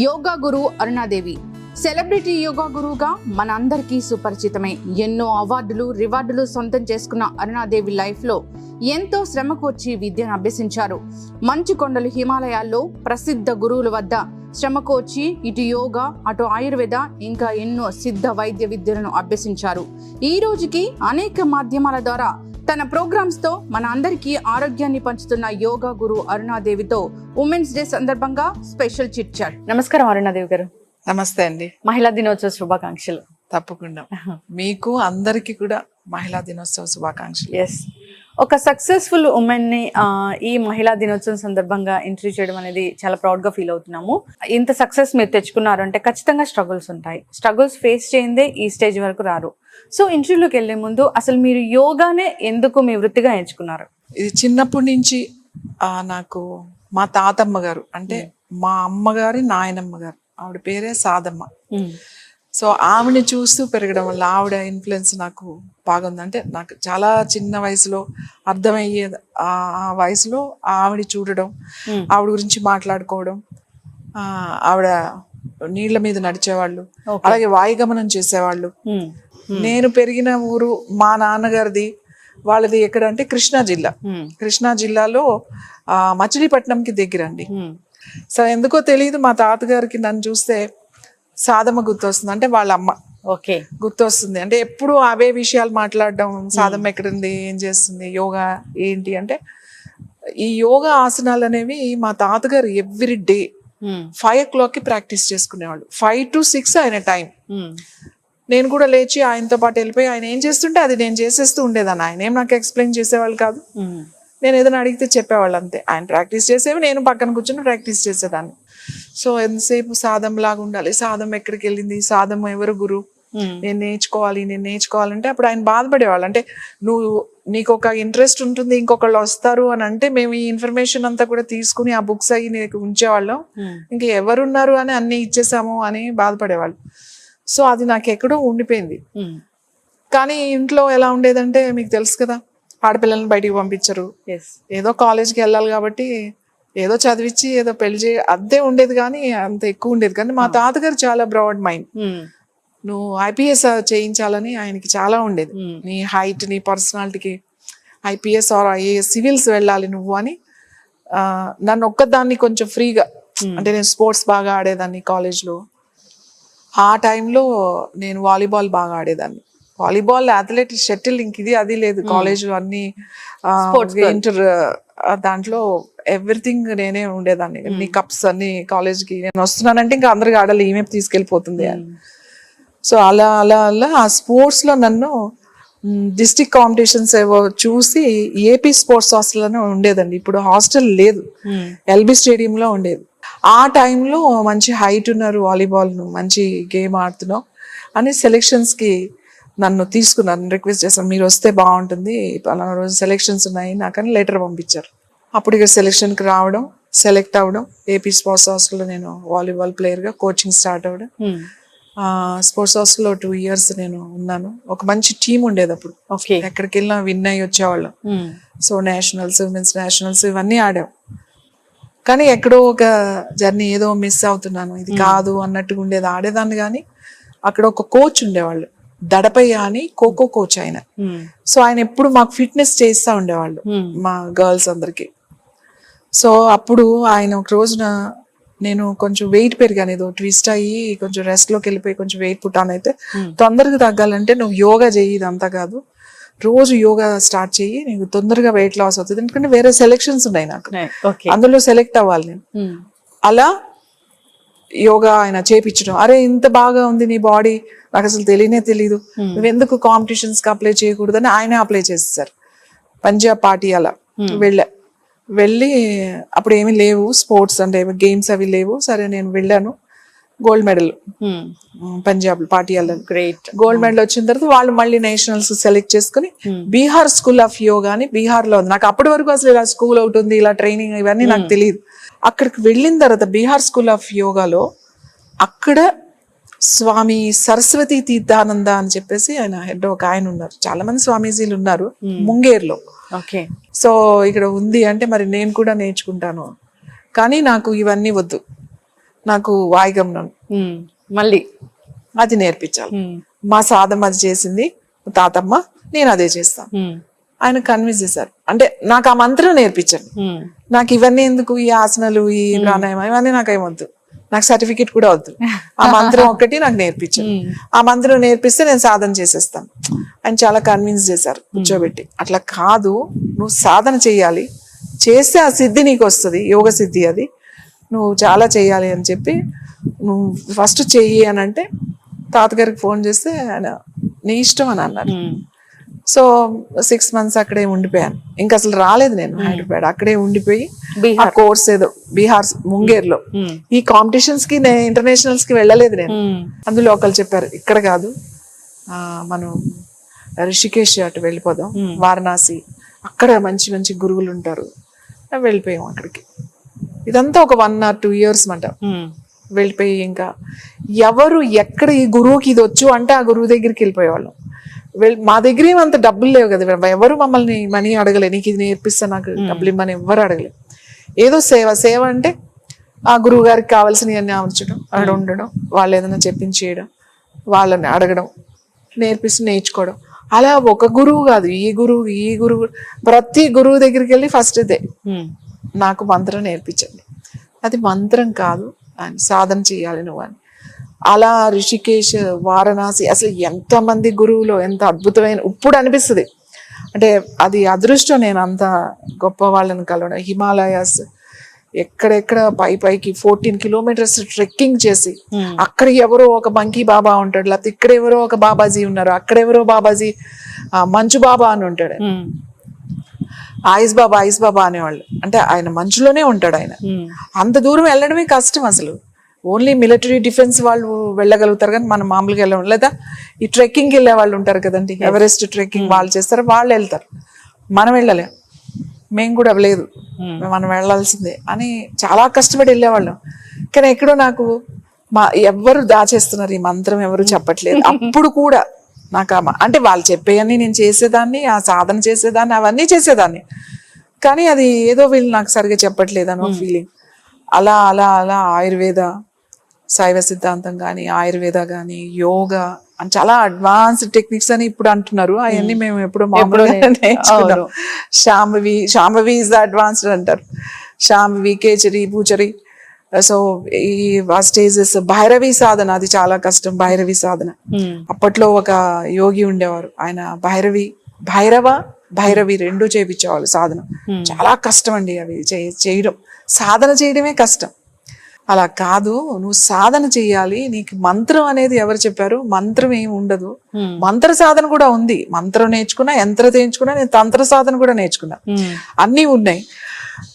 యోగా గురు Aruna Devi celebrity yoga గురువుగా మన అందరికీ సుపరిచితమే. ఎన్నో అవార్డులు రివార్డులు సొంతం చేసుకున్న అరుణాదేవి లైఫ్ లో ఎంతో శ్రమకు వచ్చి విద్యను అభ్యసించారు. మంచు కొండలు హిమాలయాల్లో ప్రసిద్ధ గురువుల వద్ద శ్రమకు వచ్చి ఇటు యోగా అటు ఆయుర్వేద ఇంకా ఎన్నో సిద్ధ వైద్య విద్యలను అభ్యసించారు. ఈ రోజుకి అనేక మాధ్యమాల ద్వారా తన ప్రోగ్రామ్స్ తో మన అందరికీ ఆరోగ్యాన్ని పంచుతున్న యోగా గురు అరుణాదేవితో ఉమెన్స్ డే సందర్భంగా స్పెషల్ చిట్ చాట్. నమస్కారం అరుణాదేవి గారు. నమస్తే అండి. మహిళా దినోత్సవ శుభాకాంక్షలు. తప్పకుండా మీకు అందరికి కూడా మహిళా దినోత్సవ శుభాకాంక్షలు. ఎస్, ఒక సక్సెస్ఫుల్ ఉమెన్ ని ఈ మహిళా దినోత్సవం సందర్భంగా ఇంటర్వ్యూ చేయడం అనేది చాలా ప్రౌడ్ గా ఫీల్ అవుతున్నాము. ఇంత సక్సెస్ మీరు తెచ్చుకున్నారు అంటే ఖచ్చితంగా స్ట్రగుల్స్ ఉంటాయి. స్ట్రగుల్స్ ఫేస్ చేయందే ఈ స్టేజ్ వరకు రారు. సో ఇంటర్వ్యూలోకి వెళ్లే ముందు అసలు మీరు యోగానే ఎందుకు మీ వృత్తిగా ఎంచుకున్నారు? ఇది చిన్నప్పటి నుంచి నాకు మా తాతమ్మ గారు అంటే మా అమ్మగారి నాయనమ్మ గారు, ఆవిడ పేరే సాదమ్మ. సో ఆవిడని చూస్తూ పెరగడం వల్ల ఆవిడ ఇన్ఫ్లుయెన్స్ నాకు బాగుంది. అంటే నాకు చాలా చిన్న వయసులో అర్థమయ్యే ఆ వయసులో ఆవిడ చూడడం, ఆవిడ గురించి మాట్లాడుకోవడం, ఆవిడ నీళ్ల మీద నడిచేవాళ్ళు, అలాగే వాయుగమనం చేసేవాళ్ళు. నేను పెరిగిన ఊరు మా నాన్నగారిది వాళ్ళది ఎక్కడ అంటే కృష్ణా జిల్లా. కృష్ణా జిల్లాలో మచిలీపట్నంకి దగ్గరండి. సో ఎందుకో తెలియదు మా తాతగారికి నన్ను చూస్తే సాదమ్మ గుర్తొస్తుంది, అంటే వాళ్ళ అమ్మ గుర్తొస్తుంది. అంటే ఎప్పుడు అవే విషయాలు మాట్లాడడం, సాదమ్మ ఎక్కడుంది, ఏం చేస్తుంది, యోగా ఏంటి అంటే ఈ యోగా ఆసనాలు అనేవి మా తాతగారు ఎవ్రీ డే 5 o'clock ప్రాక్టీస్ చేసుకునేవాళ్ళు. 5 to 6 ఆయన టైం. నేను కూడా లేచి ఆయనతో పాటు వెళ్ళిపోయి ఆయన ఏం చేస్తుంటే అది నేను చేసేస్తూ ఉండేదాన్ని. ఆయన ఏం నాకు ఎక్స్ప్లెయిన్ చేసేవాళ్ళు కాదు. నేను ఏదైనా అడిగితే చెప్పేవాళ్ళు అంతే. ఆయన ప్రాక్టీస్ చేసేవి, నేను పక్కన కూర్చొని ప్రాక్టీస్ చేసేదాన్ని. సో ఎంతసేపు సాధం లాగా ఉండాలి, సాధం ఎక్కడికి వెళ్ళింది, సాధం ఎవరు గురు, నేను నేర్చుకోవాలంటే అప్పుడు ఆయన బాధపడేవాళ్ళు. అంటే నీకు ఒక ఇంట్రెస్ట్ ఉంటుంది, ఇంకొకళ్ళు వస్తారు అని అంటే మేము ఈ ఇన్ఫర్మేషన్ అంతా కూడా తీసుకుని ఆ బుక్స్ అయ్యి నీకు ఉంచేవాళ్ళం, ఇంకా ఎవరున్నారు అని అన్ని ఇచ్చేసాము అని బాధపడేవాళ్ళు. సో అది నాకు ఎక్కడో ఉండిపోయింది. కానీ ఇంట్లో ఎలా ఉండేదంటే మీకు తెలుసు కదా, ఆడపిల్లల్ని బయటికి పంపించరు, ఏదో కాలేజ్కి వెళ్ళాలి కాబట్టి ఏదో చదివించి ఏదో పెళ్లి అదే ఉండేది, కానీ అంత ఎక్కువ ఉండేది. కానీ మా తాతగారు చాలా బ్రాడ్ మైండ్. నువ్వు IPS చేయించాలని ఆయనకి చాలా ఉండేది. నీ హైట్, నీ పర్సనాలిటీకి IPS ఆర్ IAS సివిల్స్ వెళ్ళాలి నువ్వు అని నన్ను ఒక్కదాన్ని కొంచెం ఫ్రీగా, అంటే నేను స్పోర్ట్స్ బాగా ఆడేదాన్ని కాలేజ్లో. ఆ టైంలో నేను వాలీబాల్ బాగా ఆడేదాన్ని. వాలీబాల్, అథ్లెటిక్, షటిల్, ఇంక ఇది అది లేదు కాలేజ్లో. అన్ని ఇంటర్ దాంట్లో ఎవ్రీథింగ్ నేనే ఉండేదాన్ని. అన్ని కప్స్ అన్ని కాలేజ్కి నేను వస్తున్నానంటే ఇంకా అందరికి ఆడాలి, ఈమె తీసుకెళ్ళిపోతుంది అని. సో అలా అలా అలా ఆ స్పోర్ట్స్ లో నన్ను డిస్ట్రిక్ట్ కాంపిటీషన్స్ ఏవో చూసి ఏపీ స్పోర్ట్స్ హాస్టల్ అని ఉండేదండి. ఇప్పుడు హాస్టల్ లేదు, LB స్టేడియంలో ఉండేది. ఆ టైంలో మంచి హైట్ ఉన్నారు, వాలీబాల్ మంచి గేమ్ ఆడుతున్నావు అని సెలెక్షన్స్ కి నన్ను తీసుకున్నారు. రిక్వెస్ట్ చేశాను, మీరు వస్తే బాగుంటుంది, పలానా రోజు సెలెక్షన్స్ ఉన్నాయి నాకని లెటర్ పంపించారు. అప్పుడు ఇక సెలెక్షన్కి రావడం, సెలెక్ట్ అవ్వడం, ఏపీ స్పోర్ట్స్ హాస్టల్లో నేను వాలీబాల్ ప్లేయర్గా కోచింగ్ స్టార్ట్ అవ్వడం. స్పోర్ట్స్ హాస్టల్లో 2 years నేను ఉన్నాను. ఒక మంచి టీం ఉండేది అప్పుడు. ఎక్కడికి వెళ్ళినా విన్ అయ్యి వచ్చేవాళ్ళం. సో నేషనల్స్, ఉమెన్స్ నేషనల్స్ ఇవన్నీ ఆడాం. కానీ ఎక్కడో ఒక జర్నీ ఏదో మిస్ అవుతున్నాను, ఇది కాదు అన్నట్టుగా ఉండేది. ఆడేదాన్ని కానీ అక్కడ ఒక కోచ్ ఉండేవాళ్ళు, దడపయ్య అని, ఖోఖో కోచ్ ఆయన. సో ఆయన ఎప్పుడు మాకు ఫిట్నెస్ చేస్తూ ఉండేవాళ్ళు మా గర్ల్స్ అందరికి. సో అప్పుడు ఆయన ఒక రోజున నేను కొంచెం వెయిట్ పెరిగాను, ఏదో ట్విస్ట్ అయ్యి కొంచెం రెస్ట్ లోకి వెళ్ళిపోయి కొంచెం వెయిట్ పుట్టాను. అయితే తొందరగా తగ్గాలంటే నువ్వు యోగా చెయ్యి, ఇదంతా కాదు, రోజు యోగా స్టార్ట్ చెయ్యి, నీకు తొందరగా వెయిట్ లాస్ అవుతుంది. ఎందుకంటే వేరే సెలెక్షన్స్ ఉన్నాయి నాకు, అందులో సెలెక్ట్ అవ్వాలి నేను. అలా యోగా ఆయన చేపించడం, అరే ఇంత బాగా ఉంది నీ బాడీ, నాకు అసలు తెలీదు, నువ్వెందుకు కాంపిటీషన్స్ కి అప్లై చేయకూడదని ఆయనే అప్లై చేసేసారు. పంజాబ్ పార్టీ అలా వెళ్ళి అప్పుడు ఏమీ లేవు స్పోర్ట్స్ అంటే గేమ్స్ అవి లేవు. సరే నేను వెళ్ళాను, గోల్డ్ మెడల్ పంజాబ్ పాటియాలో. గ్రేట్. గోల్డ్ మెడల్ వచ్చిన తర్వాత వాళ్ళు మళ్ళీ నేషనల్స్ సెలెక్ట్ చేసుకుని బీహార్ స్కూల్ ఆఫ్ యోగా అని బీహార్ లో ఉంది. నాకు అప్పటి వరకు అసలు ఇలా స్కూల్ ఒకటి ఉంది, ఇలా ట్రైనింగ్ ఇవన్నీ నాకు తెలియదు. అక్కడికి వెళ్ళిన తర్వాత బీహార్ స్కూల్ ఆఫ్ యోగాలో అక్కడ స్వామి సరస్వతి తీర్థానంద అని చెప్పేసి ఆయన హెడ్ ఒక ఆయన ఉన్నారు. చాలా మంది స్వామీజీలు ఉన్నారు ముంగేర్లో. సో ఇక్కడ ఉంది అంటే మరి నేను కూడా నేర్చుకుంటాను, కానీ నాకు ఇవన్నీ వద్దు, నాకు వాయుగమనం మళ్ళీ అది నేర్పించాలి. మా సాధమ్మ అది చేసింది, తాతమ్మ నేను అదే చేస్తాను. ఆయన కన్విన్స్ చేశారు. అంటే నాకు ఆ మంత్రం నేర్పించండి, నాకు ఇవన్నీ ఎందుకు, ఈ ఆసనాలు ఈ ప్రాణాయామం ఇవన్నీ నాకు ఏమొద్దు, నాకు సర్టిఫికెట్ కూడా వద్దు, ఆ మంత్రం ఒక్కటి నాకు నేర్పించండి. ఆ మంత్రం నేర్పిస్తే నేను సాధన చేసేస్తాను. ఆయన చాలా కన్విన్స్ చేశారు కూర్చోబెట్టి. అట్లా కాదు, నువ్వు సాధన చెయ్యాలి, చేస్తే ఆ సిద్ధి నీకు వస్తుంది, యోగ సిద్ధి, అది నువ్వు చాలా చెయ్యాలి అని చెప్పి నువ్వు ఫస్ట్ చెయ్యి అని అంటే తాతగారికి ఫోన్ చేస్తే ఆయన నీ ఇష్టం అని అన్నారు. సో 6 months అక్కడే ఉండిపోయాను. ఇంకా అసలు రాలేదు నేను హైదరాబాద్. అక్కడే ఉండిపోయి ఆ కోర్స్ ఏదో బీహార్ ముంగేర్లో ఈ కాంపిటీషన్స్ కి ఇంటర్నేషనల్స్ కి వెళ్ళలేదు నేను. అందులో ఒకళ్ళు చెప్పారు, ఇక్కడ కాదు మనం రిషికేష్ అటు వెళ్ళిపోదాం, వారణాసి, అక్కడ మంచి మంచి గురువులు ఉంటారు. వెళ్ళిపోయాం అక్కడికి. ఇదంతా ఒక 1 or 2 years మాట. వెళ్ళిపోయి ఇంకా ఎవరు ఎక్కడ ఈ గురువుకి ఇది వచ్చు అంటే ఆ గురువు దగ్గరికి వెళ్ళిపోయేవాళ్ళం. మా దగ్గర ఏమంత డబ్బులు లేవు కదా, ఎవరు మమ్మల్ని మనీ అడగలే, నీకు ఇది నేర్పిస్తా నాకు డబ్బులు ఇమ్మని ఎవరు అడగలే. ఏదో సేవ అంటే ఆ గురువు గారికి కావాల్సినవన్నీ అమర్చడం, అక్కడ ఉండడం, వాళ్ళు ఏదైనా చెప్పించేయడం, వాళ్ళని అడగడం, నేర్పిస్తూ నేర్చుకోవడం. అలా ఒక గురువు కాదు, ఈ గురువు ప్రతి గురువు దగ్గరికి వెళ్ళి ఫస్ట్ ఇదే, నాకు మంత్రం నేర్పించండి. అది మంత్రం కాదు, సాధన చేయాలి నువ్వు అని. అలా రిషికేష్, వారణాసి, అసలు ఎంతమంది గురువులు, ఎంత అద్భుతమైన, ఇప్పుడు అనిపిస్తుంది అంటే అది అదృష్టం. నేను అంత గొప్ప వాళ్ళని కలవడం, హిమాలయాస్ ఎక్కడెక్కడ పైకి 14 kilometers ట్రెక్కింగ్ చేసి, అక్కడ ఎవరో ఒక మంకీ బాబా ఉంటాడు, లేకపోతే ఇక్కడ ఎవరో ఒక బాబాజీ ఉన్నారు, అక్కడ ఎవరో బాబాజీ మంచు బాబా అని ఉంటాడు, ఐస్ బాబా అనేవాళ్ళు. అంటే ఆయన మంచులోనే ఉంటాడు. ఆయన అంత దూరం వెళ్ళడమే కష్టం అసలు. ఓన్లీ మిలిటరీ డిఫెన్స్ వాళ్ళు వెళ్ళగలుగుతారు, కానీ మనం మామూలుగా వెళ్ళం. లేదా ఈ ట్రెక్కింగ్కి వెళ్ళే వాళ్ళు ఉంటారు కదండి, ఎవరెస్ట్ ట్రెక్కింగ్ వాళ్ళు చేస్తారు, వాళ్ళు వెళ్తారు, మనం వెళ్ళలేం. మేము కూడా లేదు, మనం వెళ్ళాల్సిందే అని చాలా కష్టపడి వెళ్ళేవాళ్ళం. కానీ ఎక్కడో నాకు ఎవరు దాచేస్తున్నారు ఈ మంత్రం, ఎవరు చెప్పట్లేదు. అప్పుడు కూడా నాకు అంటే వాళ్ళు చెప్పేయన్నీ నేను చేసేదాన్ని, ఆ సాధన చేసేదాన్ని, అవన్నీ చేసేదాన్ని. కానీ అది ఏదో వీళ్ళు నాకు సరిగా చెప్పట్లేదు అని ఒక ఫీలింగ్. అలా అలా అలా ఆయుర్వేద, శైవ సిద్ధాంతం కానీ, ఆయుర్వేద కానీ, యోగా అని చాలా అడ్వాన్స్డ్ టెక్నిక్స్ అని ఇప్పుడు అంటున్నారు. అవన్నీ మేము ఎప్పుడు మామూలుగా నేర్చుకున్నాం. శాంభవి ఇస్ అడ్వాన్స్డ్ అంటారు, శాంభవి, కేచరి, పూచరి. సో ఈ స్టేజెస్, భైరవి సాధన, అది చాలా కష్టం. భైరవి సాధన అప్పట్లో ఒక యోగి ఉండేవారు, ఆయన భైరవి రెండు చేయించేవాళ్ళు సాధన. చాలా కష్టం అండి అవి చేయడం, సాధన చేయడమే కష్టం. అలా కాదు, నువ్వు సాధన చెయ్యాలి. నీకు మంత్రం అనేది ఎవరు చెప్పారు? మంత్రం ఏమి ఉండదు, మంత్ర సాధన కూడా ఉంది. మంత్రం నేర్చుకున్నా, యంత్ర నేర్చుకున్నా, నేను తంత్ర సాధన కూడా నేర్చుకున్నా, అన్నీ ఉన్నాయి.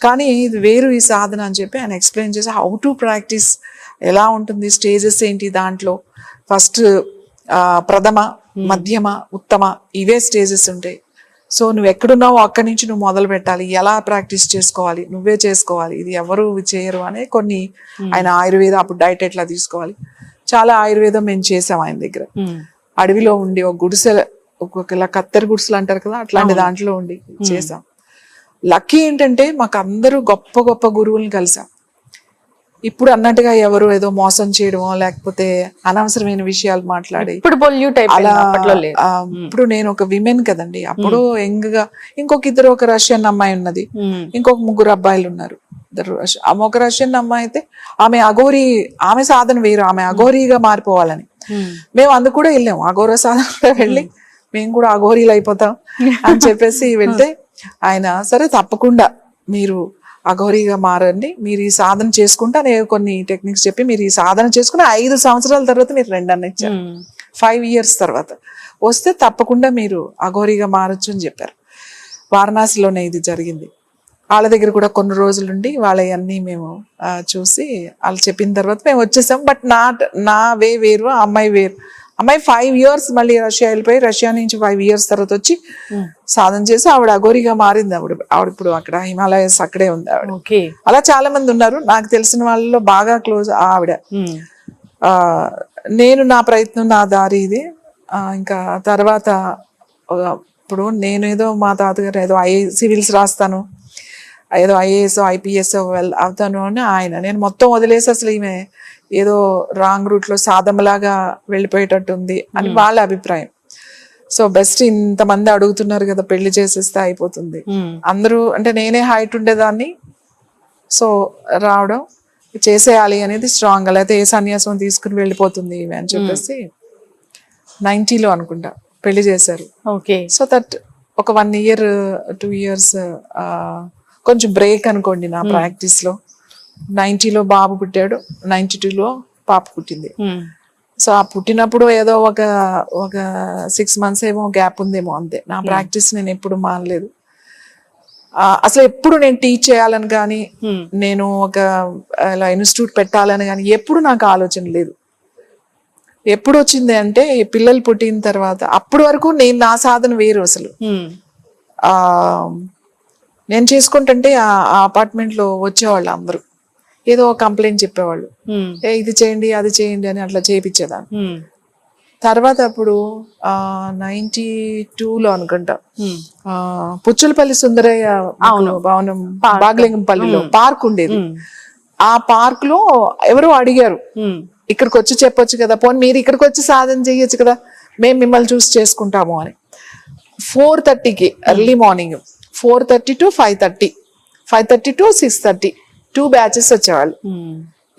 కానీ ఇది వేరు ఈ సాధన అని చెప్పి ఆయన ఎక్స్ప్లెయిన్ చేసి, హౌ టు ప్రాక్టీస్, ఎలా ఉంటుంది, స్టేజెస్ ఏంటి దాంట్లో, ఫస్ట్ ప్రథమ, మధ్యమ, ఉత్తమ, ఇవే స్టేజెస్ ఉంటాయి. సో నువ్వు ఎక్కడున్నావో అక్కడి నుంచి నువ్వు మొదలు పెట్టాలి, ఎలా ప్రాక్టీస్ చేసుకోవాలి, నువ్వే చేసుకోవాలి, ఇది ఎవరు చేయరు అనే కొన్ని. ఆయన ఆయుర్వేద, అప్పుడు డైట్ ఎట్లా తీసుకోవాలి, చాలా ఆయుర్వేదం మేము చేసాం ఆయన దగ్గర. అడవిలో ఉండి ఒక గుడిసెల, ఒక్కొక్క కత్తెర గుడిసెలు అంటారు కదా, అట్లాంటి దాంట్లో ఉండి చేసాం. లక్కీ ఏంటంటే మాకు అందరూ గొప్ప గొప్ప గురువుల్ని కలిసాం. ఇప్పుడు అన్నట్టుగా ఎవరు ఏదో మోసం చేయడమో, లేకపోతే అనవసరమైన విషయాలు మాట్లాడి, అలా. ఇప్పుడు నేను ఒక విమెన్ కదండి, అప్పుడు యంగ్ గా ఇంకొక ఇద్దరు, ఒక రష్యన్ అమ్మాయి ఉన్నది, ఇంకొక 3 అబ్బాయిలు ఉన్నారు. ఒక రష్యన్ అమ్మాయి అయితే ఆమె అఘోరి, ఆమె సాధన వేరు, ఆమె అఘోరీగా మారిపోవాలని. మేము అందుకు కూడా వెళ్ళాము, అఘోర సాధన కూడా వెళ్ళి మేము కూడా అఘోరీలు అయిపోతాం అని చెప్పేసి వెళ్తే ఆయన సరే తప్పకుండా మీరు అఘోరీగా మారండి, మీరు ఈ సాధన చేసుకుంటే నేను కొన్ని టెక్నిక్స్ చెప్పి మీరు ఈ సాధన చేసుకుని 5 సంవత్సరాల తర్వాత మీరు 2 అన్న ఇచ్చారు. 5 years తర్వాత వస్తే తప్పకుండా మీరు అఘోరీగా మారచ్చు అని చెప్పారు. వారణాసిలోనే ఇది జరిగింది. వాళ్ళ దగ్గర కూడా కొన్ని రోజులుండి వాళ్ళవన్నీ మేము చూసి వాళ్ళు చెప్పిన తర్వాత మేము వచ్చేసాం. బట్ నా వే వేరు, ఆ అమ్మాయి వేరు. అమ్మాయి 5 years మళ్ళీ రష్యా వెళ్ళిపోయి, రష్యా నుంచి 5 years తర్వాత వచ్చి సాధన చేసి ఆవిడ అఘోరీగా మారింది. ఆవిడ ఇప్పుడు అక్కడ హిమాలయస్ అక్కడే ఉంది ఆవిడ. అలా చాలా మంది ఉన్నారు నాకు తెలిసిన వాళ్ళలో బాగా క్లోజ్ ఆవిడ. నేను నా ప్రయత్నం, నా దారి ఇది. ఇంకా తర్వాత ఇప్పుడు నేనేదో మా తాతగారు ఏదో సివిల్స్ రాస్తాను, ఏదో ఐఏఎస్ IPS అవుతాను అని ఆయన. నేను మొత్తం వదిలేసి అసలు ఈమె ఏదో రాంగ్ రూట్లో సాధమలాగా వెళ్ళిపోయేటట్టుంది అని వాళ్ళ అభిప్రాయం. సో బెస్ట్ ఇంతమంది అడుగుతున్నారు కదా, పెళ్లి చేసేస్తే అయిపోతుంది అందరూ, అంటే నేనే హైట్ ఉండేదాన్ని, సో రావడం చేసేయాలి అనేది స్ట్రాంగ్, లేకపోతే ఏ సన్యాసం తీసుకుని వెళ్ళిపోతుంది ఈమె అని చెప్పేసి 90లో అనుకుంటా పెళ్లి చేశారు. ఓకే. సో దట్ ఒక 1 year 2 years కొంచెం బ్రేక్ అనుకోండి నా ప్రాక్టీస్ లో. 90లో బాబు పుట్టాడు, 92లో పాప పుట్టింది. సో ఆ పుట్టినప్పుడు ఏదో ఒక 6 months ఏమో గ్యాప్ ఉందేమో, అంతే. నా ప్రాక్టీస్ నేను ఎప్పుడు మానలేదు. అసలు ఎప్పుడు నేను టీచ్ చేయాలని కానీ, నేను ఒక ఇలా ఇన్స్టిట్యూట్ పెట్టాలని కానీ ఎప్పుడు నాకు ఆలోచన లేదు. ఎప్పుడు వచ్చింది అంటే పిల్లలు పుట్టిన తర్వాత. అప్పటి వరకు నేను నా సాధన వేరు అసలు. నేను చేసుకుంటుంటే ఆ అపార్ట్మెంట్ లో వచ్చేవాళ్ళు అందరూ ఏదో కంప్లైంట్ చెప్పేవాళ్ళు, ఇది చేయండి అది చేయండి అని అట్లా చేయించేదాన్ని. తర్వాత అప్పుడు 92లో అనుకుంటా పుచ్చులపల్లి సుందరయ్య భవనం బాగలింగంపల్లిలో పార్క్ ఉండేది. ఆ పార్క్ లో ఎవరో అడిగారు, ఇక్కడికి వచ్చి చెప్పొచ్చు కదా, పోనీ మీరు ఇక్కడికి వచ్చి సాధన చెయ్యొచ్చు కదా, మేము మిమ్మల్ని చూసి చేసుకుంటాము అని. 4:30కి early morning 4:30 to 5:30, 5:30 to 6:30 2 batches వచ్చేవాళ్ళు.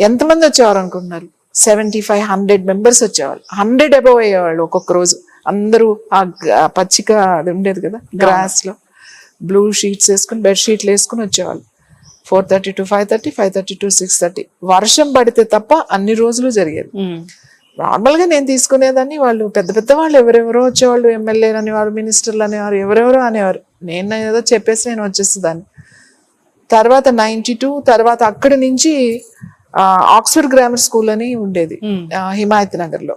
ఎంతమంది వచ్చేవారు అనుకుంటున్నారు? 75-100 members వచ్చేవాళ్ళు. 100 above అయ్యేవాళ్ళు ఒక్కొక్క రోజు. అందరూ ఆ పచ్చిక అది ఉండేది కదా గ్రాస్ లో, బ్లూ షీట్స్ వేసుకుని బెడ్షీట్లు వేసుకుని వచ్చేవాళ్ళు. 4:30 to 5:30, 5:30 to 6:30. వర్షం పడితే తప్ప అన్ని రోజులు జరిగేది. నార్మల్ గా నేను తీసుకునేదాన్ని, వాళ్ళు పెద్ద పెద్ద వాళ్ళు ఎవరెవరో వచ్చేవాళ్ళు, ఎమ్మెల్యేలు అనేవారు, మినిస్టర్లు అనేవారు, ఎవరెవరో అనేవారు. నేను ఏదో చెప్పేసి నేను వచ్చేసేదాన్ని. తర్వాత 92 తర్వాత అక్కడి నుంచి ఆక్స్ఫర్డ్ గ్రామర్ స్కూల్ అని ఉండేది హిమాయత్ నగర్ లో.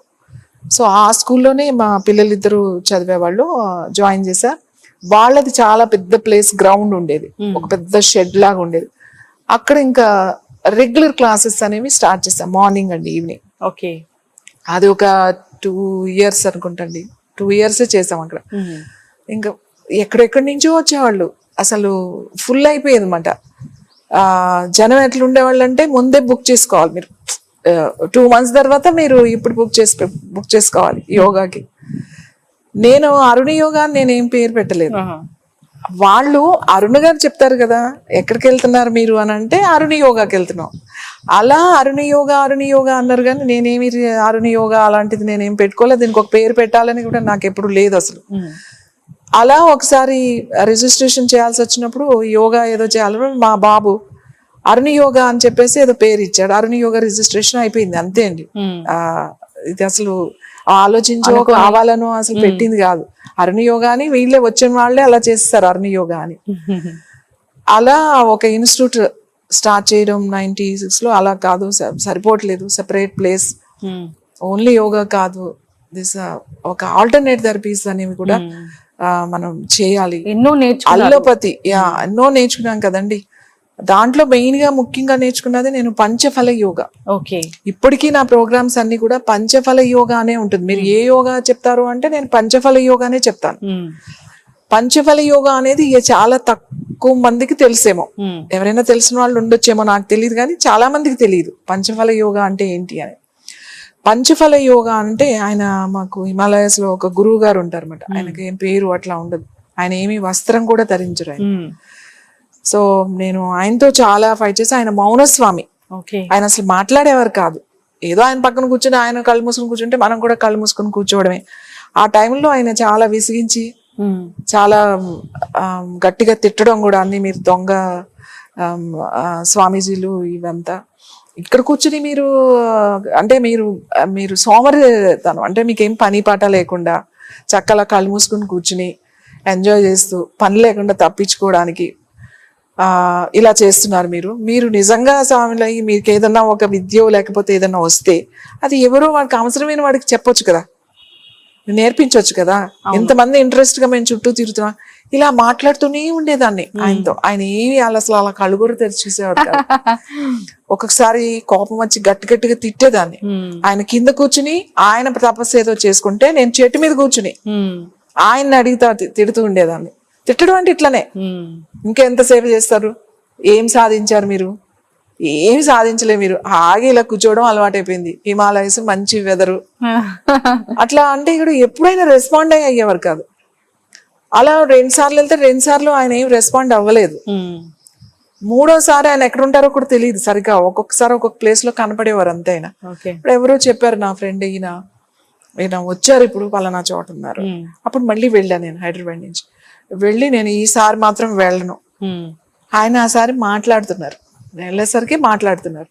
సో ఆ స్కూల్లోనే మా పిల్లలిద్దరూ చదివేవాళ్ళు, జాయిన్ చేశా. వాళ్ళది చాలా పెద్ద ప్లేస్, గ్రౌండ్ ఉండేది, ఒక పెద్ద షెడ్ లాగా ఉండేది. అక్కడ ఇంకా రెగ్యులర్ క్లాసెస్ అనేవి స్టార్ట్ చేశాం, మార్నింగ్ అండ్ ఈవినింగ్. ఓకే. అది ఒక 2 years అనుకుంటండి, 2 years చేసాం అక్కడ. ఇంకా ఎక్కడెక్కడి నుంచో వచ్చేవాళ్ళు, అసలు ఫుల్ అయిపోయేది అనమాట. జనం ఎట్లా ఉండేవాళ్ళు అంటే ముందే బుక్ చేసుకోవాలి మీరు, 2 months తర్వాత మీరు ఇప్పుడు బుక్ చేసుకోవాలి యోగాకి. నేను అరుణ యోగా నేనేం పేరు పెట్టలేదు. వాళ్ళు అరుణ గారు చెప్తారు కదా ఎక్కడికి వెళ్తున్నారు మీరు అని అంటే అరుణ యోగాకి వెళ్తున్నాం. అలా అరుణ యోగా అన్నారు, కానీ నేనేమి అరుణ యోగా అలాంటిది నేనేం పెట్టుకోలేదు. దీనికి ఒక పేరు పెట్టాలని కూడా నాకు ఎప్పుడు లేదు అసలు. అలా ఒకసారి రిజిస్ట్రేషన్ చేయాల్సి వచ్చినప్పుడు యోగా ఏదో చేయాలి, మా బాబు అరుణ యోగా అని చెప్పేసి ఏదో పేరు ఇచ్చాడు. అరుణ యోగా రిజిస్ట్రేషన్ అయిపోయింది, అంతే అండి. ఇది అసలు ఆలోచించో కావాలనో అసలు పెట్టింది కాదు. అరుణ యోగా అని వీళ్ళే వచ్చిన వాళ్ళే అలా చేస్తారు అరుణ యోగా అని. అలా ఒక ఇన్స్టిట్యూట్ స్టార్ట్ చేయడం 96లో. అలా కాదు, సరిపోవట్లేదు, సెపరేట్ ప్లేస్, ఓన్లీ యోగా కాదు, దిస్ ఒక ఆల్టర్నేట్ థెరపీస్ అనేవి కూడా మనం చేయాలి. అల్లోపతి ఎన్నో నేర్చుకున్నాం కదండి. దాంట్లో మెయిన్ గా ముఖ్యంగా నేర్చుకున్నది నేను పంచఫల యోగా. ఓకే. ఇప్పటికీ నా ప్రోగ్రామ్స్ అన్ని కూడా పంచఫల యోగా అనే ఉంటుంది. మీరు ఏ యోగా చెప్తారు అంటే నేను పంచఫల యోగానే చెప్తాను. పంచఫల యోగా అనేది చాలా తక్కువ మందికి తెలిసేమో, ఎవరైనా తెలిసిన వాళ్ళు ఉండొచ్చేమో, నాకు తెలియదు, కానీ చాలా మందికి తెలియదు పంచఫల యోగా అంటే ఏంటి అని. పంచఫల యోగా అంటే ఆయన మాకు హిమాలయస్ లో ఒక గురువు గారు ఉంటారు అన్నమాట. ఆయనకి ఏం పేరు అట్లా ఉండదు, ఆయన ఏమి వస్త్రం కూడా ధరించరు ఆయన. సో నేను ఆయనతో చాలా ఫైట్ చేసి, ఆయన మౌనస్వామి, ఆయన అసలు మాట్లాడేవారు కాదు. ఏదో ఆయన పక్కన కూర్చొని ఆయన కళ్ళు మూసుకుని కూర్చుంటే మనం కూడా కళ్ళు మూసుకొని కూర్చోవడమే. ఆ టైంలో ఆయన చాలా విసిగించి చాలా గట్టిగా తిట్టడం కూడా, అన్ని మీరు దొంగ స్వామీజీలు ఇవంతా ఇక్కడ కూర్చుని మీరు అంటే మీరు సోమరితనం అంటే మీకేం పని పాట లేకుండా చక్కలా కళ్ళు మూసుకుని కూర్చుని ఎంజాయ్ చేస్తూ పని లేకుండా తప్పించుకోవడానికి ఇలా చేస్తున్నారు మీరు నిజంగా స్వామిలో మీకు ఏదన్నా ఒక విద్య లేకపోతే ఏదన్నా వస్తే అది ఎవరో వాడికి అవసరమైన వాడికి చెప్పొచ్చు కదా, నేర్పించవచ్చు కదా. ఎంతమంది ఇంట్రెస్ట్ గా మేము చుట్టూ తిరుగుతున్నాం, ఇలా మాట్లాడుతూనే ఉండేదాన్ని ఆయనతో. ఆయన ఏమి అసలు అలా కళ్ళుగురు తెరిచి చూసేవాడు కాదు. ఒక్కొక్కసారి కోపం వచ్చి గట్టిగా తిట్టేదాన్ని. ఆయన కింద కూర్చుని ఆయన తపస్సు ఏదో చేసుకుంటే నేను చెట్టు మీద కూర్చుని ఆయన్ని అడిగితే తిడుతూ ఉండేదాన్ని. తిట్టడం అంటే ఇట్లనే, ఇంకెంత సేవ చేస్తారు, ఏం సాధించారు మీరు? ఏమి సాధించలే, మీరు హాయిగా ఇలా కూర్చోవడం అలవాటు అయిపోయింది, హిమాలయస్ మంచి వెదరు అట్లా. అంటే ఇక్కడ ఎప్పుడైనా రెస్పాండ్ అయ్యేవారు కాదు. అలా 2 సార్లు వెళ్తే 2 సార్లు ఆయన ఏం రెస్పాండ్ అవ్వలేదు. 3వసారి ఆయన ఎక్కడ ఉంటారో కూడా తెలియదు సరిగ్గా. ఒక్కొక్కసారి ఒక్కొక్క ప్లేస్ లో కనపడేవారు అంతే ఆయన. ఇప్పుడు ఎవరో చెప్పారు, నా ఫ్రెండ్ ఈయన వచ్చారు ఇప్పుడు పలానా చోట ఉన్నారు. అప్పుడు మళ్ళీ వెళ్ళాను నేను హైదరాబాద్ నుంచి. వెళ్ళి నేను ఈసారి మాత్రం వెళ్ళను, ఆయన ఆసారి మాట్లాడుతున్నారు, నేను వెళ్ళేసరికి మాట్లాడుతున్నారు.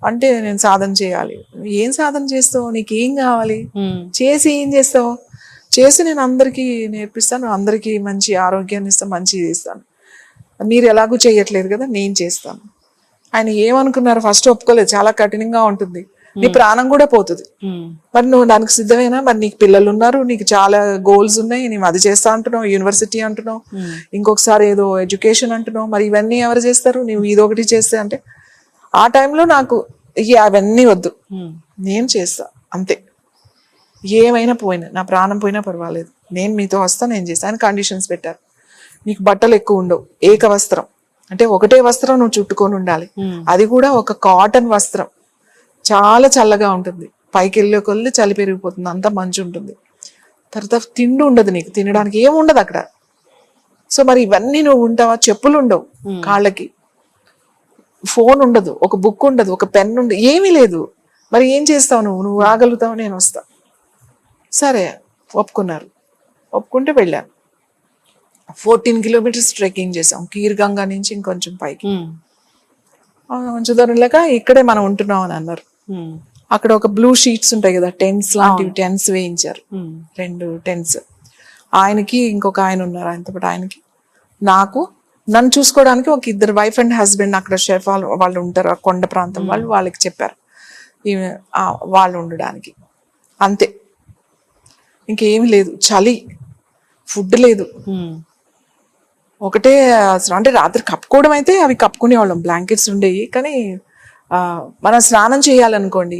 అంటే నేను సాధన చేయాలి. ఏం సాధన చేస్తావు, నీకేం కావాలి, చేసి ఏం చేస్తావు? చేసి నేను అందరికీ నేర్పిస్తాను, అందరికీ మంచి ఆరోగ్యాన్ని ఇస్తాను, మంచిది ఇస్తాను. మీరు ఎలాగూ చేయట్లేదు కదా, నేను చేస్తాను. ఆయన ఏమనుకున్నారు, ఫస్ట్ ఒప్పుకోలేదు, చాలా కఠినంగా ఉంటుంది, నీ ప్రాణం కూడా పోతుంది, మరి నువ్వు దానికి సిద్ధమేనా? మరి నీకు పిల్లలు ఉన్నారు, నీకు చాలా గోల్స్ ఉన్నాయి, నీవు అది చేస్తా అంటున్నావు, యూనివర్సిటీ అంటున్నావు, ఇంకొకసారి ఏదో ఎడ్యుకేషన్ అంటున్నావు, మరి ఇవన్నీ ఎవరు చేస్తారు? నువ్వు ఇదొకటి చేస్తే అంటే ఆ టైంలో నాకు అవన్నీ వద్దు, నేను చేస్తా అంతే, ఏమైనా పోయినా, నా ప్రాణం పోయినా పర్వాలేదు, నేను మీతో వస్తా, నేను చేస్తా. ఆయన కండిషన్స్ పెట్టారు, నీకు బట్టలు ఎక్కువ ఉండవు, ఏక వస్త్రం అంటే ఒకటే వస్త్రం నువ్వు చుట్టుకొని ఉండాలి, అది కూడా ఒక కాటన్ వస్త్రం, చాలా చల్లగా ఉంటుంది, పైకి వెళ్ళే కొద్ది చలి పెరిగిపోతుంది, అంతా మంచు ఉంటుంది. తర్వాత తిండి ఉండదు, నీకు తినడానికి ఏముండదు అక్కడ. సో మరి ఇవన్నీ నువ్వు ఉంటావా? చెప్పులు ఉండవు కాళ్ళకి, ఫోన్ ఉండదు, ఒక బుక్ ఉండదు, ఒక పెన్ ఉండదు, ఏమీ లేదు. మరి ఏం చేస్తావు నువ్వు రాగలుగుతావు, నేను వస్తా. సరే ఒప్పుకున్నారు. ఒప్పుకుంటే వెళ్ళాను. 14 కిలోమీటర్స్ ట్రెక్కింగ్ చేసాం, కీర్గంగా నుంచి ఇంకొంచెం పైకి. కొంచెం దూరం లేక ఇక్కడే మనం ఉంటున్నాం అని అన్నారు. అక్కడ ఒక బ్లూ షీట్స్ ఉంటాయి కదా, టెంట్స్ లాంటివి, టెంట్స్ వేయించారు, 2 టెంట్స్. ఆయనకి ఇంకొక ఆయన ఉన్నారు, ఆయనతో పాటు ఆయనకి, నాకు, నన్ను చూసుకోవడానికి ఒక 2 వైఫ్ అండ్ హస్బెండ్ అక్కడ షెఫ్ వాళ్ళు ఉంటారు, ఆ కొండ ప్రాంతం వాళ్ళు, వాళ్ళకి చెప్పారు వాళ్ళు ఉండడానికి. అంతే, ఇంకేమి లేదు. చలి, ఫుడ్ లేదు, ఒకటే అంటే రాత్రి కప్పుకోవడం అయితే అవి కప్పుకునేవాళ్ళం, బ్లాంకెట్స్ ఉండేవి. కానీ మనం స్నానం చేయాలనుకోండి,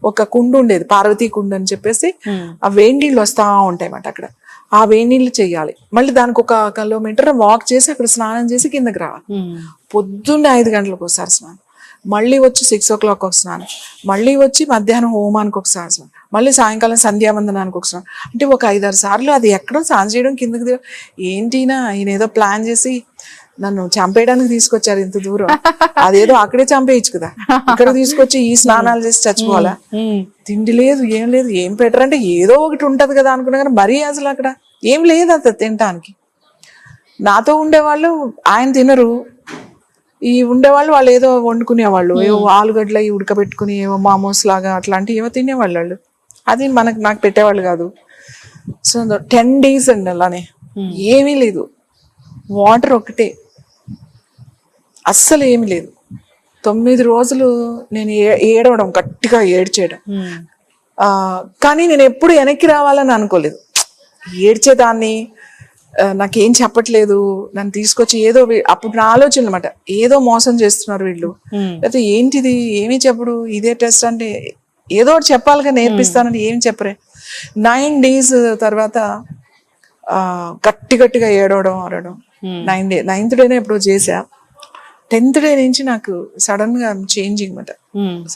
ఒక కుండు ఉండేది, పార్వతీ కుండు అని చెప్పేసి, ఆ వేడి నీళ్ళు వస్తా ఉంటాయి అన్నమాట అక్కడ, ఆ వేడి నీళ్ళు చేయాలి. మళ్ళీ దానికి 1 కిలోమీటర్ వాక్ చేసి అక్కడ స్నానం చేసి కిందకి రావాలి. పొద్దున్నే 5 గంటలకు ఒకసారి స్నానం, మళ్ళీ వచ్చి 6 o'clock ఒక స్నానం, మళ్ళీ వచ్చి మధ్యాహ్నం హోమానికి ఒకసారి స్నానం, మళ్ళీ సాయంకాలం సంధ్యావందనానికి ఒక స్నానం. అంటే ఒక 5-6 సార్లు అది ఎక్కడో స్నానం చేయడం, కిందకి ఏంటినా ఈయన ఏదో ప్లాన్ చేసి నన్ను చంపేయడానికి తీసుకొచ్చారు ఇంత దూరం, అదేదో అక్కడే చంపేయచ్చు కదా, ఇక్కడ తీసుకొచ్చి ఈ స్నానాలు చేసి చచ్చిపోవాలా? తిండి లేదు, ఏం లేదు, ఏం పెట్టరంటే ఏదో ఒకటి ఉంటది కదా అనుకున్నా, కానీ మరీ అసలు అక్కడ ఏం లేదు అంత తినటానికి. నాతో ఉండేవాళ్ళు ఆయన తినరు, ఈ ఉండేవాళ్ళు వాళ్ళు ఏదో వండుకునేవాళ్ళు, ఏవో ఆలుగడ్డలు అవి ఉడకబెట్టుకుని ఏవో మామోస్ లాగా అట్లాంటివి ఏవో తినేవాళ్ళు వాళ్ళు, అది నాకు పెట్టేవాళ్ళు కాదు. సో 10 days అండి అలానే, ఏమీ లేదు, వాటర్ ఒకటే, అస్సలు ఏమి లేదు. 9 రోజులు నేను ఏడవడం, గట్టిగా ఏడ్చేయడం. కానీ నేను ఎప్పుడు వెనక్కి రావాలని అనుకోలేదు, ఏడ్చేదాన్ని, నాకేం చెప్పట్లేదు, నన్ను తీసుకొచ్చి ఏదో, అప్పుడు నా ఆలోచన అనమాట, ఏదో మోసం చేస్తున్నారు వీళ్ళు, లేకపోతే ఏంటిది, ఏమీ చెప్పడు, ఇదే టెస్ట్ అంటే ఏదో ఒకటి చెప్పాలిగా, నేర్పిస్తానని ఏం చెప్పరే. 9 days తర్వాత గట్టిగా ఏడవడం, అరవడం. 9th డేనే ఎప్పుడో చేసా. 10th day నుంచి నాకు సడన్ గా చేంజింగ్ అనమాట.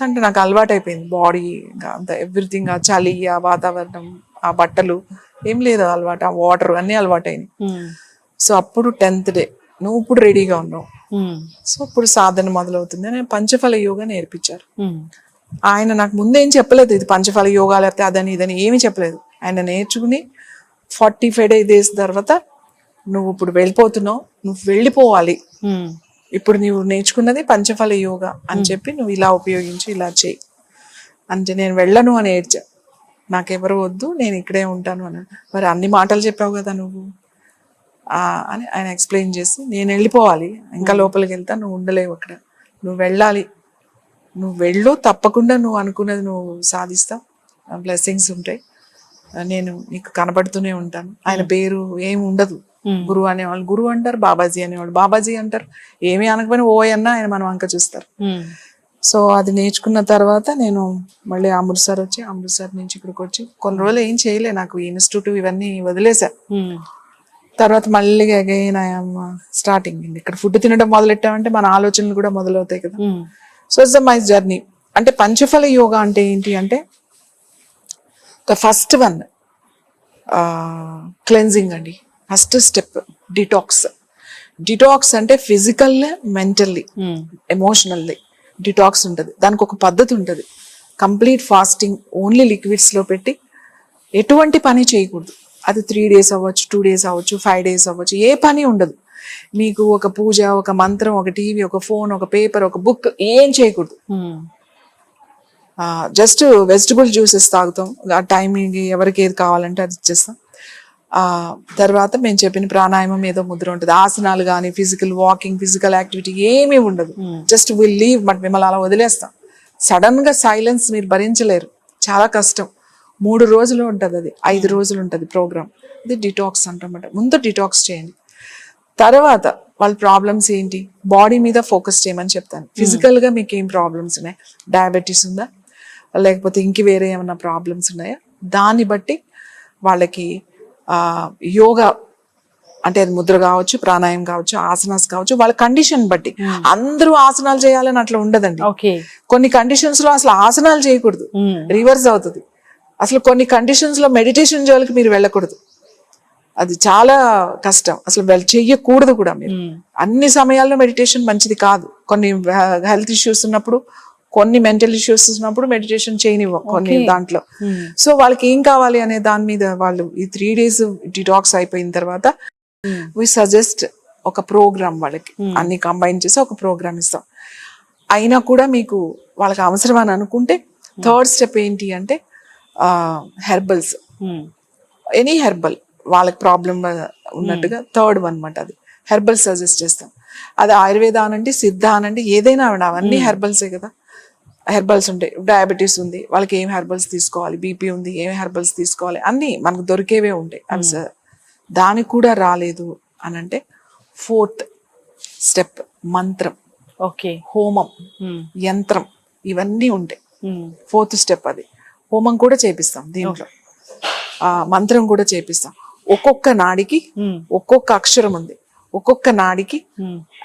అంటే నాకు అలవాటు అయిపోయింది బాడీ, ఇంకా అంత ఎవ్రీథింగ్, ఆ చలి, ఆ వాతావరణం, ఆ బట్టలు, ఏం లేదు అలవాటు, ఆ వాటర్ అన్ని అలవాటు అయినాయి. సో అప్పుడు 10th day నువ్వు ఇప్పుడు రెడీగా ఉన్నావు, సో ఇప్పుడు సాధన మొదలవుతుంది అని పంచఫల యోగా నేర్పించారు. ఆయన నాకు ముందేం చెప్పలేదు, ఇది పంచఫల యోగా లేకపోతే అదని ఇదని ఏమీ చెప్పలేదు. ఆయన నేర్చుకుని 45 days తర్వాత నువ్వు ఇప్పుడు వెళ్ళిపోతున్నావు, నువ్వు వెళ్ళిపోవాలి, ఇప్పుడు నువ్వు నేర్చుకున్నది పంచఫల యోగా అని చెప్పి నువ్వు ఇలా ఉపయోగించి ఇలా చేయి అంటే, నేను వెళ్ళను అని ఏడ్చా, నాకెవరు వద్దు, నేను ఇక్కడే ఉంటాను అని. మరి అన్ని మాటలు చెప్పావు కదా నువ్వు అని ఆయన ఎక్స్ప్లెయిన్ చేసి, నేను వెళ్ళిపోవాలి, ఇంకా లోపలికి వెళ్తా, నువ్వు ఉండలేవు అక్కడ, నువ్వు వెళ్ళాలి, నువ్వు వెళ్ళు, తప్పకుండా నువ్వు అనుకున్నది నువ్వు సాధిస్తావు, బ్లెస్సింగ్స్ ఉంటాయి, నేను నీకు కనబడుతూనే ఉంటాను. ఆయన పేరు ఏమి ఉండదు, గురువు అనేవాళ్ళు గురువు అంటారు, బాబాజీ అనేవాళ్ళు బాబాజీ అంటారు, ఏమీ అనకపోయినా ఓ అన్నా ఆయన మనం వంక చూస్తారు. సో అది నేర్చుకున్న తర్వాత నేను మళ్ళీ అమృత్సర్ వచ్చి, అమృత్సర్ నుంచి ఇక్కడికి వచ్చి కొన్ని రోజులు ఏం చేయలే, నాకు ఇన్స్టిట్యూట్ ఇవన్నీ వదిలేసా. తర్వాత మళ్ళీ అగైన్ ఐఎమ్ స్టార్టింగ్ అండి. ఇక్కడ ఫుడ్ తినడం మొదలెట్టామంటే మన ఆలోచనలు కూడా మొదలవుతాయి కదా. So it's my journey. అంటే పంచఫల యోగా అంటే ఏంటి అంటే ద ఫస్ట్ వన్ క్లెన్జింగ్ అండి. First step detox. డిటాక్స్ అంటే ఫిజికల్, మెంటల్లీ, ఎమోషనల్లీ డిటాక్స్ ఉంటుంది. దానికి ఒక పద్ధతి ఉంటుంది. కంప్లీట్ ఫాస్టింగ్, ఓన్లీ లిక్విడ్స్ లో పెట్టి ఎటువంటి పని చేయకూడదు. అది 3 days అవ్వచ్చు, 2 days అవ్వచ్చు, 5 days అవ్వచ్చు, ఏ పని ఉండదు. మీకు ఒక పూజ, ఒక మంత్రం, ఒక టీవీ, ఒక ఫోన్, ఒక పేపర్, ఒక బుక్ ఏం చేయకూడదు. జస్ట్ వెజిటబుల్ జ్యూసెస్ తాగుతాం. ఆ టైమింగ్ ఎవరికి ఏది కావాలంటే అది ఇచ్చేస్తాం. తర్వాత మేము చెప్పిన ప్రాణాయామం ఏదో ముద్ర ఉంటుంది. ఆసనాలు కానీ, ఫిజికల్ వాకింగ్, ఫిజికల్ యాక్టివిటీ ఏమీ ఉండదు. జస్ట్ విల్ లీవ్, బట్ మిమ్మల్ని అలా వదిలేస్తాం. సడన్ గా సైలెన్స్ మీరు భరించలేరు, చాలా కష్టం. 3 రోజులు ఉంటుంది, అది 5 రోజులు ఉంటుంది ప్రోగ్రామ్. ఇది డిటాక్స్ అంటామన్నమాట. ముందు డిటాక్స్ చేయండి. తర్వాత వాళ్ళ ప్రాబ్లమ్స్ ఏంటి, బాడీ మీద ఫోకస్ చేయమని చెప్తాను. ఫిజికల్ గా మీకు ఏం ప్రాబ్లమ్స్ ఉన్నాయి, డయాబెటీస్ ఉందా, లేకపోతే ఇంక వేరే ఏమైనా ప్రాబ్లమ్స్ ఉన్నాయా, దాన్ని బట్టి వాళ్ళకి యోగా అంటే అది ముద్ర కావచ్చు, ప్రాణాయామం కావచ్చు, ఆసనాస్ కావచ్చు, వాళ్ళ కండిషన్ బట్టి. అందరూ ఆసనాలు చేయాలని అట్లా ఉండదండి. కొన్ని కండిషన్స్ లో అసలు ఆసనాలు చేయకూడదు, రివర్స్ అవుతుంది. అసలు కొన్ని కండిషన్స్ లో మెడిటేషన్ జోలికి మీరు వెళ్ళకూడదు, అది చాలా కష్టం. అసలు చెయ్యకూడదు కూడా మీరు. అన్ని సమయాల్లో మెడిటేషన్ మంచిది కాదు. కొన్ని హెల్త్ ఇష్యూస్ ఉన్నప్పుడు, కొన్ని మెంటల్ ఇష్యూస్ ఉన్నప్పుడు మెడిటేషన్ చేయనివ్వం కొన్ని దాంట్లో. సో వాళ్ళకి ఏం కావాలి అనే దాని మీద వాళ్ళు ఈ 3 days డిటాక్స్ అయిపోయిన తర్వాత వి సజెస్ట్ ఒక ప్రోగ్రామ్ వాళ్ళకి, అన్ని కంబైన్ చేసి ఒక ప్రోగ్రామ్ ఇస్తాం. అయినా కూడా మీకు వాళ్ళకి అవసరం అని అనుకుంటే థర్డ్ స్టెప్ ఏంటి అంటే హెర్బల్స్, ఎనీ హెర్బల్ వాళ్ళకి ప్రాబ్లం ఉన్నట్టుగా థర్డ్ వన్ అనమాట. అది హెర్బల్ సజెస్ట్ చేస్తాం. అది ఆయుర్వేద అనండి, సిద్ధ అనండి, ఏదైనా అవన్నీ హెర్బల్సే కదా. హెర్బల్స్ ఉంటాయి. డయాబెటీస్ ఉంది, వాళ్ళకి ఏం హెర్బల్స్ తీసుకోవాలి, బీపీ ఉంది, ఏం హెర్బల్స్ తీసుకోవాలి, అన్ని మనకు దొరికేవే ఉంటాయి. అవి దానికి కూడా రాలేదు అని అంటే 4th స్టెప్ మంత్రం, హోమం, యంత్రం, ఇవన్నీ ఉంటాయి. 4th స్టెప్ అది. హోమం కూడా చేపిస్తాం దీంట్లో, మంత్రం కూడా చేపిస్తాం. ఒక్కొక్క నాడికి ఒక్కొక్క అక్షరం ఉంది, ఒక్కొక్క నాడికి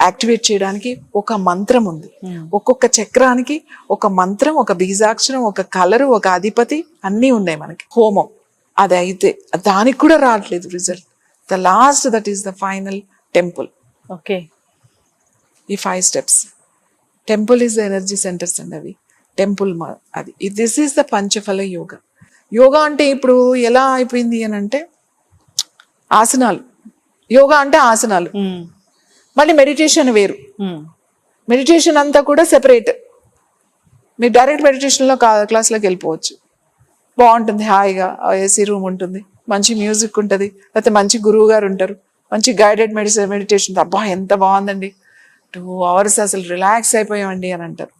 యాక్టివేట్ చేయడానికి ఒక మంత్రం ఉంది, ఒక్కొక్క చక్రానికి ఒక మంత్రం, ఒక బీజాక్షరం, ఒక కలరు, ఒక అధిపతి, అన్నీ ఉన్నాయి మనకి. హోమం అది అయితే దానికి కూడా రావట్లేదు result. The last, that is the final temple. ఈ 5 steps. Temple is the energy centres అండి అవి. టెంపుల్ అది. దిస్ ఈస్ ద పంచఫల యోగా. యోగా అంటే ఇప్పుడు ఎలా అయిపోయింది అని అంటే ఆసనాలు. యోగా అంటే ఆసనాలు, మళ్ళీ మెడిటేషన్ వేరు. మెడిటేషన్ అంతా కూడా సెపరేట్. మీరు డైరెక్ట్ మెడిటేషన్లో క్లాస్లోకి వెళ్ళిపోవచ్చు, బాగుంటుంది. హాయిగా ఏసీ రూమ్ ఉంటుంది, మంచి మ్యూజిక్ ఉంటుంది, లేకపోతే మంచి గురువు గారు ఉంటారు, మంచి గైడెడ్ మెడిటేషన్. అబ్బా ఎంత బాగుందండి, 2 hours అసలు రిలాక్స్ అయిపోయామండి అని అంటారు.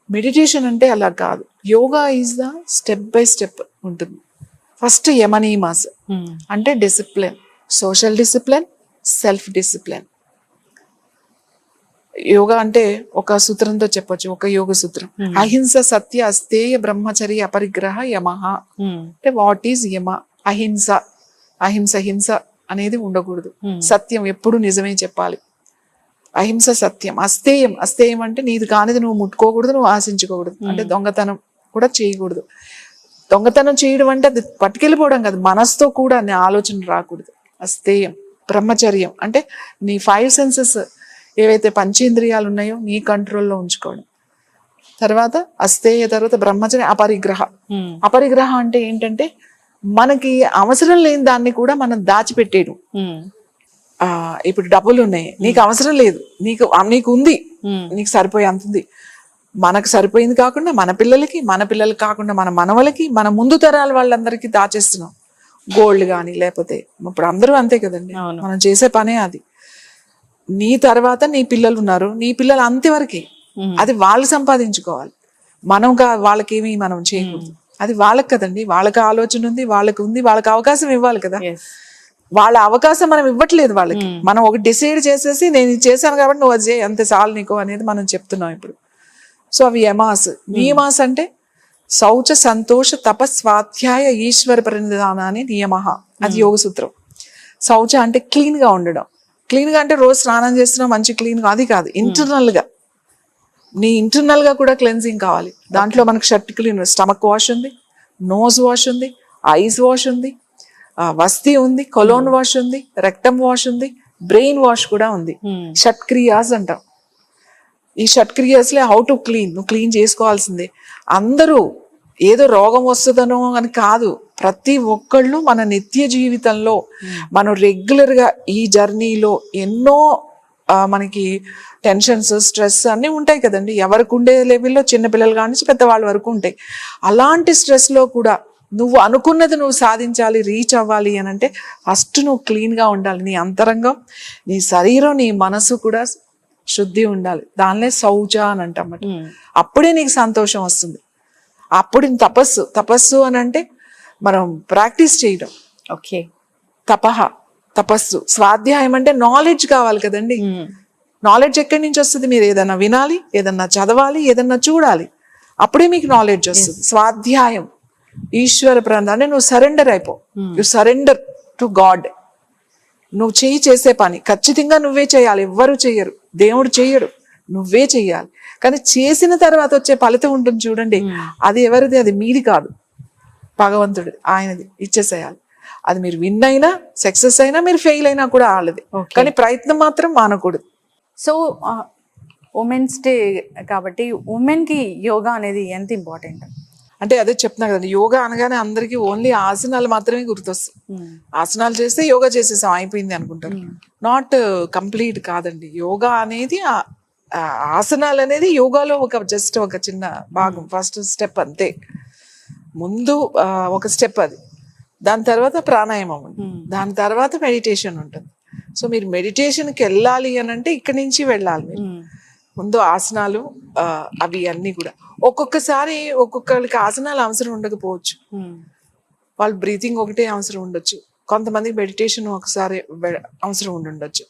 మెడిటేషన్ అంటే అలా కాదు. Yoga is the step by step ఉంటుంది. ఫస్ట్ యమనియమాస్ అంటే discipline, social discipline, self discipline. Yoga అంటే ఒక సూత్రంతో చెప్పొచ్చు, ఒక యోగ సూత్రం. అహింస, సత్య, అస్తేయ, బ్రహ్మచర్య, అపరిగ్రహ, యమః. అంటే వాట్ ఈజ్ యమ? అహింస. అహింస, హింస అనేది ఉండకూడదు. సత్యం, ఎప్పుడు నిజమే చెప్పాలి. అహింస, సత్యం. అస్తేయం, అస్తేయం అంటే నీది కానిది నువ్వు ముట్టుకోకూడదు, నువ్వు ఆశించుకోకూడదు. అంటే దొంగతనం కూడా చేయకూడదు. దొంగతనం చేయడం అంటే అది పట్టుకెళ్ళిపోవడం కాదు, మనసుతో కూడా నీ ఆలోచన రాకూడదు. అస్తేయం. బ్రహ్మచర్యం అంటే నీ 5 senses ఏవైతే పంచేంద్రియాలు ఉన్నాయో నీ కంట్రోల్లో ఉంచుకోవడం. తర్వాత అస్తేయ, తర్వాత బ్రహ్మచర్య, అపరిగ్రహ. అపరిగ్రహ అంటే ఏంటంటే మనకి అవసరం లేని దాన్ని కూడా మనం దాచిపెట్టేయడం. ఇప్పుడు డబ్బులు ఉన్నాయి, నీకు అవసరం లేదు, నీకు ఉంది, నీకు సరిపోయే అంత ఉంది. మనకు సరిపోయింది కాకుండా మన పిల్లలకి, మన పిల్లలకి కాకుండా మన మనవలకి, మన ముందు తరాల వాళ్ళందరికీ దాచేస్తున్నాం. గోల్డ్ కానీ, లేకపోతే ఇప్పుడు అందరూ అంతే కదండి, మనం చేసే పనే అది. నీ తర్వాత నీ పిల్లలు ఉన్నారు, నీ పిల్లలు అంతవరకే, అది వాళ్ళు సంపాదించుకోవాలి. మనం వాళ్ళకేమి మనం చేయకూడదు. అది వాళ్ళకి కదండి, వాళ్ళకి ఆలోచన ఉంది, వాళ్ళకి ఉంది, వాళ్ళకి అవకాశం ఇవ్వాలి కదా. వాళ్ళ అవకాశం మనం ఇవ్వట్లేదు వాళ్ళకి. మనం ఒకటి డిసైడ్ చేసేసి నేను ఇది చేశాను కాబట్టి నువ్వు అది చేయి, అంతే చాలు నీకు అనేది మనం చెప్తున్నాం ఇప్పుడు. సో అవి యమాస్. నియమాస్ అంటే శౌచ, సంతోష, తప, స్వాధ్యాయ, ఈశ్వర ప్రణిధాన అని నియమ. అది యోగ సూత్రం. శౌచ అంటే క్లీన్గా ఉండడం. క్లీన్గా అంటే రోజు స్నానం చేస్తున్నావు మంచి క్లీన్గా, అది కాదు. ఇంటర్నల్గా నీ ఇంటర్నల్గా కూడా క్లెన్జింగ్ కావాలి. దాంట్లో మనకు షర్ట్ క్లీన్, స్టమక్ వాష్ ఉంది, నోజ్ వాష్ ఉంది, ఐస్ వాష్ ఉంది, వస్తీ ఉంది, కొలోన్ వాష్ ఉంది, రెక్టమ్ వాష్ ఉంది, బ్రెయిన్ వాష్ కూడా ఉంది. షట్క్రియాస్ అంటాం. ఈ షట్క్రియాస్లే హౌ టు క్లీన్, నువ్వు క్లీన్ చేసుకోవాల్సిందే. అందరూ ఏదో రోగం వస్తుందనో అని కాదు, ప్రతి ఒక్కళ్ళు మన నిత్య జీవితంలో మనం రెగ్యులర్గా ఈ జర్నీలో ఎన్నో మనకి టెన్షన్స్, స్ట్రెస్ అన్నీ ఉంటాయి కదండి. ఎవరికి ఉండే లెవెల్లో చిన్నపిల్లలు కానీ పెద్దవాళ్ళ వరకు ఉంటాయి. అలాంటి స్ట్రెస్లో కూడా నువ్వు అనుకున్నది నువ్వు సాధించాలి, రీచ్ అవ్వాలి అని అంటే ఫస్ట్ నువ్వు క్లీన్గా ఉండాలి. నీ అంతరంగం, నీ శరీరం, నీ మనసు కూడా శుద్ధి ఉండాలి. దానినే శౌచ అని అంటాం. అప్పుడే నీకు సంతోషం వస్తుంది. అప్పుడు తపస్సు అని అంటే మనం ప్రాక్టీస్ చేయడం. ఓకే, తపస్సు. స్వాధ్యాయం అంటే నాలెడ్జ్ కావాలి కదండి. నాలెడ్జ్ ఎక్కడి నుంచి వస్తుంది? మీరు ఏదన్నా వినాలి, ఏదన్నా చదవాలి, ఏదన్నా చూడాలి, అప్పుడే మీకు నాలెడ్జ్ వస్తుంది. స్వాధ్యాయం, ఈశ్వర ప్రణాళిక అంటే నువ్వు సరెండర్ అయిపో. You surrender to God. నువ్వు చేసే పని ఖచ్చితంగా నువ్వే చేయాలి, ఎవ్వరు చెయ్యరు, దేవుడు చెయ్యడు, నువ్వే చెయ్యాలి. కానీ చేసిన తర్వాత వచ్చే ఫలితం ఉంటుంది చూడండి, అది ఎవరిది? అది మీది కాదు, భగవంతుడి, ఆయనది. ఇచ్చేసేయాలి. అది మీరు విన్ అయినా, సక్సెస్ అయినా, మీరు ఫెయిల్ అయినా కూడా వాళ్ళది. కానీ ప్రయత్నం మాత్రం మానకూడదు. సో ఉమెన్స్ డే కాబట్టి ఉమెన్ కి యోగా అనేది ఎంత ఇంపార్టెంట్? అంటే అదే చెప్తున్నా కదండి, యోగా అనగానే అందరికీ ఓన్లీ ఆసనాలు మాత్రమే గుర్తొస్తాయి. ఆసనాలు చేస్తే యోగా చేసేసాం అయిపోయింది అనుకుంటారు. నాట్ కంప్లీట్ కాదండి. యోగా అనేది, ఆసనాలు అనేది యోగాలో జస్ట్ ఒక చిన్న భాగం, ఫస్ట్ స్టెప్ అంతే. ముందు ఒక స్టెప్ అది. దాని తర్వాత ప్రాణాయామం ఉంటుంది, దాని తర్వాత మెడిటేషన్ ఉంటుంది. సో మీరు మెడిటేషన్కి వెళ్ళాలి అని అంటే ఇక్కడి నుంచి వెళ్ళాలి మీరు. ముందు ఆసనాలు, అవి అన్నీ కూడా. ఒక్కొక్కసారి ఒక్కొక్కరికి ఆసనాలు అవసరం ఉండకపోవచ్చు, వాళ్ళు బ్రీతింగ్ ఒకటే అవసరం ఉండొచ్చు, కొంతమందికి మెడిటేషన్ ఒకసారి అవసరం ఉండొచ్చు.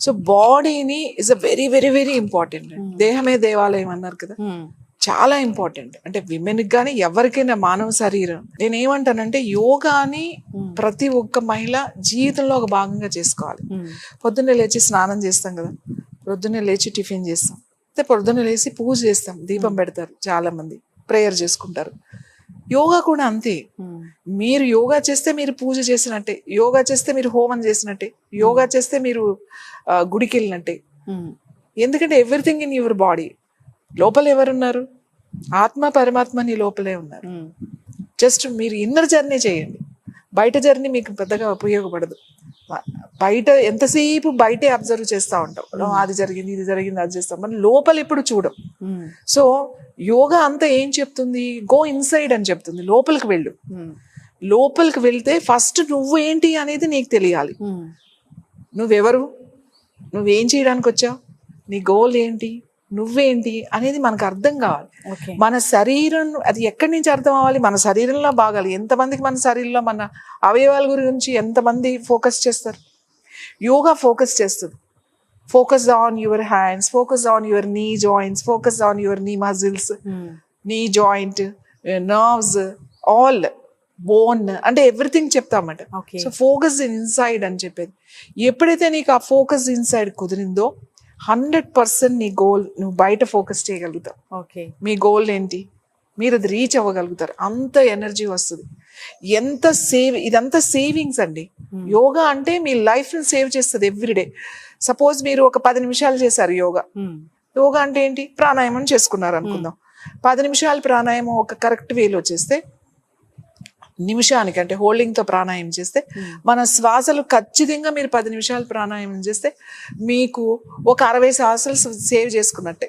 సో బాడీని is a very very very important. దేహమే దేవాలయం అన్నారు కదా, చాలా ఇంపార్టెంట్. అంటే విమెన్కి కానీ ఎవరికైనా మానవ శరీరం, నేనేమంటానంటే యోగాని ప్రతి ఒక్క మహిళ జీవితంలో ఒక భాగంగా చేసుకోవాలి. పొద్దున్నే లేచి స్నానం చేస్తాం కదా, పొద్దున్నే లేచి టిఫిన్ చేస్తాం, అయితే పొద్దున్నే లేచి పూజ చేస్తాం, దీపం పెడతారు, చాలా మంది ప్రేయర్ చేసుకుంటారు. యోగా కూడా అంతే. మీరు యోగా చేస్తే మీరు పూజ చేసినట్టే, యోగా చేస్తే మీరు హోమం చేసినట్టే, యోగా చేస్తే మీరు గుడికి వెళ్ళినట్టే. ఎందుకంటే ఎవ్రీథింగ్ ఇన్ యువర్ బాడీ. లోపల ఎవరున్నారు? ఆత్మ పరమాత్మ నీ లోపలే ఉన్నారు. జస్ట్ మీరు ఇన్నర్ జర్నీ చేయండి, బయట జర్నీ మీకు పెద్దగా ఉపయోగపడదు. బయట ఎంతసేపు బయటే అబ్జర్వ్ చేస్తూ ఉంటాం, అది జరిగింది, ఇది జరిగింది, అది చేస్తాం, మనం లోపల ఎప్పుడు చూడం. సో యోగా అంతా ఏం చెప్తుంది? గో ఇన్సైడ్ అని చెప్తుంది. లోపలికి వెళ్ళు. లోపలికి వెళ్తే ఫస్ట్ నువ్వు ఏంటి అనేది నీకు తెలియాలి. నువ్వెవరు, నువ్వేం చేయడానికి వచ్చావు, నీ గోల్ ఏంటి, నువ్వేంటి అనేది మనకు అర్థం కావాలి. మన శరీరం అది ఎక్కడి నుంచి అర్థం అవ్వాలి? మన శరీరంలో భాగాలు. ఎంతమందికి మన శరీరంలో మన అవయవాల గురించి ఎంతమంది ఫోకస్ చేస్తారు? యోగా ఫోకస్ చేస్తుంది. Focus on your hands, focus on your knee joints, focus on your knee muscles, knee joint, nerves, all bone, అంటే ఎవ్రీథింగ్ చెప్తామట. సో ఫోకస్ ఇన్సైడ్ అని చెప్పేది. ఎప్పుడైతే నీకు ఆ ఫోకస్ ఇన్సైడ్ కుదిరిందో 100% నీ గోల్ నువ్వు బయట ఫోకస్ చేయగలుగుతావు. ఓకే, మీ గోల్ ఏంటి, మీరు అది రీచ్ అవ్వగలుగుతారు. అంత ఎనర్జీ వస్తుంది. ఎంత ఇదంతా సేవింగ్స్ అండి. యోగా అంటే మీ లైఫ్ని సేవ్ చేస్తుంది ఎవ్రీడే. సపోజ్ మీరు ఒక 10 నిమిషాలు చేశారు యోగా. యోగా అంటే ఏంటి? ప్రాణాయామం చేసుకున్నారు అనుకుందాం. 10 నిమిషాలు ప్రాణాయామం ఒక కరెక్ట్ వేలో చేస్తే, నిమిషానికి అంటే హోల్డింగ్తో ప్రాణాయామం చేస్తే, మన శ్వాసలు ఖచ్చితంగా మీరు 10 నిమిషాలు ప్రాణాయామం చేస్తే మీకు ఒక 60 శ్వాసలు సేవ్ చేసుకున్నట్టే.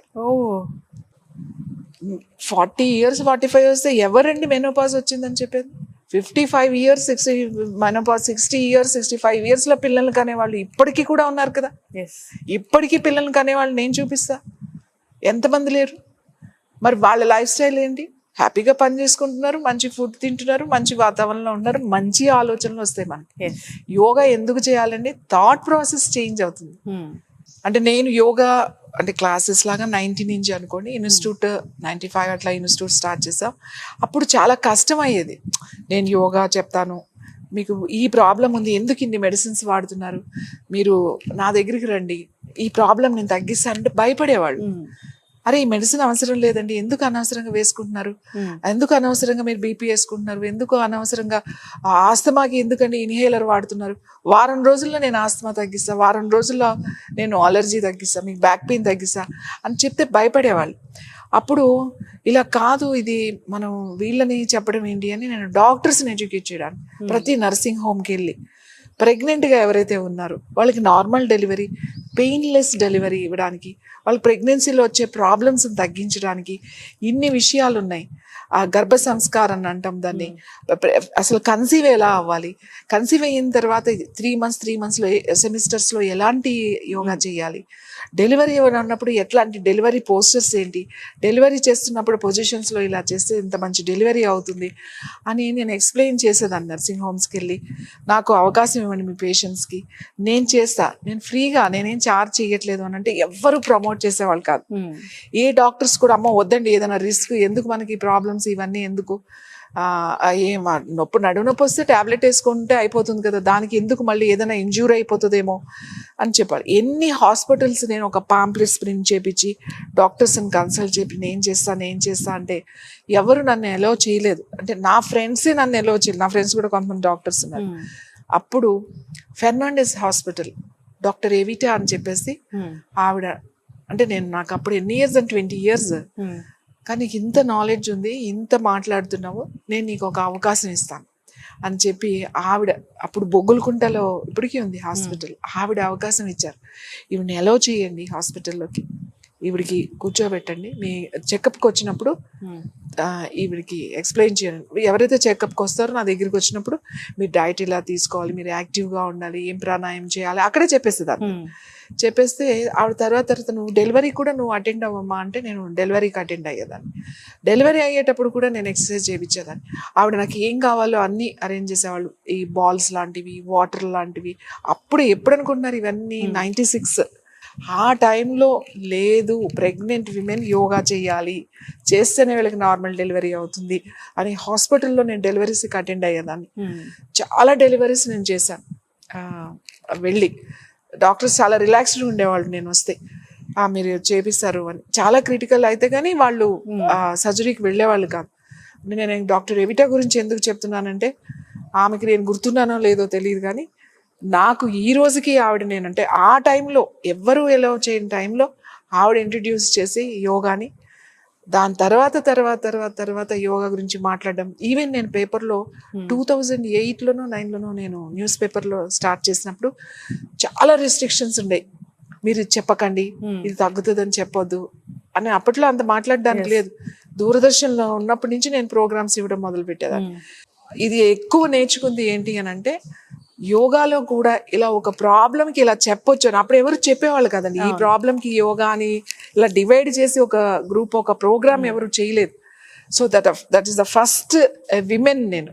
40 years 45 years ఎవరండి మెనోపాజ్ వచ్చిందని చెప్పేది? 55 years 60 మెనోపాజ్, 60 years 65 years లో పిల్లలు కనేవాళ్ళు ఇప్పటికీ కూడా ఉన్నారు కదా. ఇప్పటికీ పిల్లలు కనేవాళ్ళు నేను చూపిస్తా. ఎంతమంది లేరు? మరి వాళ్ళ లైఫ్ స్టైల్ ఏంటి? హ్యాపీగా పని చేసుకుంటున్నారు, మంచి ఫుడ్ తింటున్నారు, మంచి వాతావరణంలో ఉన్నారు, మంచి ఆలోచనలు వస్తాయి మనకి. యోగా ఎందుకు చేయాలండి? థాట్ ప్రాసెస్ చేంజ్ అవుతుంది. అంటే నేను యోగా అంటే క్లాసెస్ లాగా 90 నుంచి అనుకోండి, ఇన్స్టిట్యూట్ 95 అట్లా ఇన్స్టిట్యూట్ స్టార్ట్ చేసాం. అప్పుడు చాలా కష్టం అయ్యేది. నేను యోగా చెప్తాను, మీకు ఈ ప్రాబ్లం ఉంది, ఎందుకు ఇన్ని మెడిసిన్స్ వాడుతున్నారు, మీరు నా దగ్గరికి రండి, ఈ ప్రాబ్లం నేను తగ్గిస్తాను అంటే భయపడేవాళ్ళు. అరే ఈ మెడిసిన్ అవసరం లేదండి, ఎందుకు అనవసరంగా వేసుకుంటున్నారు, ఎందుకు అనవసరంగా మీరు బీపీ వేసుకుంటున్నారు, ఎందుకు అనవసరంగా ఆస్తమాకి ఎందుకండి ఇన్హేలర్ వాడుతున్నారు, వారం రోజుల్లో నేను ఆస్తమా తగ్గిస్తా, వారం రోజుల్లో నేను అలర్జీ తగ్గిస్తా, మీకు బ్యాక్ పెయిన్ తగ్గిస్తా అని చెప్తే భయపడేవాళ్ళు. అప్పుడు ఇలా కాదు, ఇది మనం వీళ్ళని చెప్పడం ఏంటి అని నేను డాక్టర్స్ని ఎడ్యుకేట్ చేయడానికి ప్రతి నర్సింగ్ హోమ్కి వెళ్ళి ప్రెగ్నెంట్గా ఎవరైతే ఉన్నారో వాళ్ళకి నార్మల్ డెలివరీ, పెయిన్లెస్ డెలివరీ ఇవ్వడానికి, వాళ్ళ ప్రెగ్నెన్సీలో వచ్చే ప్రాబ్లమ్స్ని తగ్గించడానికి ఇన్ని విషయాలు ఉన్నాయి. ఆ గర్భ సంస్కారం అని అంటాం దాన్ని. అసలు కన్సీవ్ ఎలా అవ్వాలి, కన్సీవ్ అయిన తర్వాత 3 monthsలో సెమిస్టర్స్లో ఎలాంటి యోగా చేయాలి, డెలివరీ ఉన్నప్పుడు ఎట్లాంటి డెలివరీ పోస్టర్స్ ఏంటి, డెలివరీ చేస్తున్నప్పుడు పొజిషన్స్లో ఇలా చేస్తే ఇంత మంచి డెలివరీ అవుతుంది అని నేను ఎక్స్ప్లెయిన్ చేసేదాన్ని నర్సింగ్ హోమ్స్కి వెళ్ళి. నాకు అవకాశం ఇవ్వండి మీ పేషెంట్స్కి, నేను చేస్తా, నేను ఫ్రీగా, నేనేం చార్జ్ చేయట్లేదు అని అంటే ఎవ్వరూ ప్రమోట్ చేసేవాళ్ళు కాదు. ఏ డాక్టర్స్ కూడా అమ్మ వద్దండి, ఏదైనా రిస్క్ ఎందుకు, మనకి ప్రాబ్లమ్స్ ఇవన్నీ ఎందుకు, ఏం నడుము నొప్పి వస్తే ట్యాబ్లెట్ వేసుకుంటే అయిపోతుంది కదా, దానికి ఎందుకు మళ్ళీ ఏదైనా ఇంజ్యూర్ అయిపోతుందేమో అని చెప్పాలి. ఎన్ని హాస్పిటల్స్ నేను ఒక పాంప్లెట్స్ ప్రింట్ చేపించి డాక్టర్స్ని కన్సల్ట్ చేపి నేను చేస్తా అంటే ఎవరు నన్ను ఎలో చేయలేదు. అంటే నా ఫ్రెండ్సే నన్ను ఎలో చేయలేదు, నా ఫ్రెండ్స్ కూడా కొంతమంది డాక్టర్స్ ఉన్నారు. అప్పుడు ఫెర్నాండెస్ హాస్పిటల్ డాక్టర్ ఎవిటా అని చెప్పేసి ఆవిడ, అంటే నాకు అప్పుడు ఎన్ని ఇయర్స్ అంటే 20 years, కానీ నీకు ఇంత నాలెడ్జ్ ఉంది, ఇంత మాట్లాడుతున్నావు, నేను నీకు ఒక అవకాశం ఇస్తాను అని చెప్పి ఆవిడ, అప్పుడు బొగ్గులకుంటలో ఇప్పటికీ ఉంది హాస్పిటల్, ఆవిడ అవకాశం ఇచ్చారు. ఈవిడని ఎలో చేయండి హాస్పిటల్లోకి, ఈవిడికి కూర్చోబెట్టండి, మీ చెకప్కి వచ్చినప్పుడు ఈవిడికి ఎక్స్ప్లెయిన్ చేయండి. ఎవరైతే చెకప్కి వస్తారో నా దగ్గరికి వచ్చినప్పుడు మీరు డైట్ ఇలా తీసుకోవాలి, మీరు యాక్టివ్గా ఉండాలి, ఏం ప్రాణాయామం చేయాలి అక్కడే చెప్పేసేదాన్ని. చెప్పేస్తే ఆవిడ తర్వాత నువ్వు డెలివరీ కూడా నువ్వు అటెండ్ అవ్వమ్మా అంటే నేను డెలివరీకి అటెండ్ అయ్యేదాన్ని. డెలివరీ అయ్యేటప్పుడు కూడా నేను ఎక్సర్సైజ్ చేయించేదాన్ని. ఆవిడ నాకు ఏం కావాలో అన్నీ అరేంజ్ చేసేవాళ్ళు, ఈ బాల్స్ లాంటివి, వాటర్ లాంటివి. అప్పుడు ఎప్పుడు అనుకుంటున్నారు ఇవన్నీ, 96 ఆ టైంలో లేదు, ప్రెగ్నెంట్ విమెన్ యోగా చేయాలి, చేస్తేనే వీళ్ళకి నార్మల్ డెలివరీ అవుతుంది అని హాస్పిటల్లో నేను డెలివరీస్కి అటెండ్ అయ్యేదాన్ని. చాలా డెలివరీస్ నేను చేశాను. వెళ్ళి డాక్టర్స్ చాలా రిలాక్స్డ్గా ఉండేవాళ్ళు నేను వస్తే, మీరు చేపిస్తారు అని. చాలా క్రిటికల్ అయితే కానీ వాళ్ళు సర్జరీకి వెళ్ళేవాళ్ళు కాదు. నేను డాక్టర్ ఎవిటా గురించి ఎందుకు చెప్తున్నానంటే, ఆమెకి నేను గుర్తున్నానో లేదో తెలియదు కానీ నాకు ఈ రోజుకి ఆవిడ, నేనంటే ఆ టైంలో ఎవ్వరూ ఎలా చేయని టైంలో ఆవిడ ఇంట్రడ్యూస్ చేసి యోగాని, దాని తర్వాత యోగా గురించి మాట్లాడడం. ఈవెన్ నేను పేపర్లో 2008లోనో 2009లోనో నేను న్యూస్ పేపర్లో స్టార్ట్ చేసినప్పుడు చాలా రెస్ట్రిక్షన్స్ ఉండే, మీరు చెప్పకండి, ఇది తగ్గుతుందని చెప్పొద్దు అని. అప్పట్లో అంత మాట్లాడడానికి లేదు. దూరదర్శన్లో ఉన్నప్పటి నుంచి నేను ప్రోగ్రామ్స్ ఇవ్వడం మొదలు పెట్టేదాన్ని. ఇది ఎక్కువ నేర్చుకుంది ఏంటి అని అంటే, యోగాలో కూడా ఇలా ఒక ప్రాబ్లంకి ఇలా చెప్పొచ్చు అని అప్పుడు ఎవరు చెప్పేవాళ్ళు కదండి. ఈ ప్రాబ్లంకి యోగా అని ఇలా డివైడ్ చేసి ఒక గ్రూప్, ఒక ప్రోగ్రామ్ ఎవరు చేయలేదు. So that is the first women నేను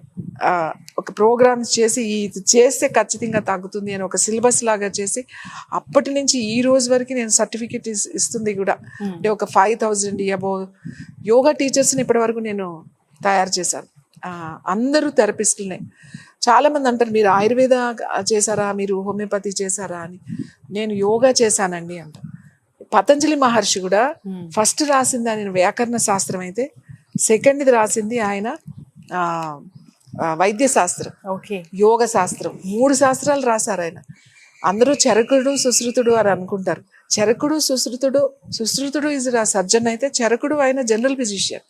ఒక ప్రోగ్రామ్స్ చేసి ఇది చేస్తే ఖచ్చితంగా తగ్గుతుంది అని ఒక సిలబస్ లాగా చేసి అప్పటి నుంచి ఈ రోజు వరకు నేను సర్టిఫికేట్ ఇస్తుంది కూడా. అంటే ఒక 5000 అబోవ్ యోగా టీచర్స్ని ఇప్పటి వరకు నేను తయారు చేశాను. అందరూ థెరపిస్టులనే. చాలామంది అంటారు మీరు ఆయుర్వేద చేశారా, మీరు హోమియోపతి చేశారా అని. నేను యోగా చేశానండి అంట. పతంజలి మహర్షి కూడా ఫస్ట్ రాసింది ఆయన వ్యాకరణ శాస్త్రం అయితే, సెకండ్ది రాసింది ఆయన వైద్య శాస్త్రం, యోగ శాస్త్రం. 3 శాస్త్రాలు రాశారు ఆయన. అందరూ చరకుడు సుశ్రుతుడు అని అనుకుంటారు. చరకుడు సుశ్రుతుడు ఇస్ సర్జన్ అయితే, చరకుడు ఆయన జనరల్ ఫిజిషియన్.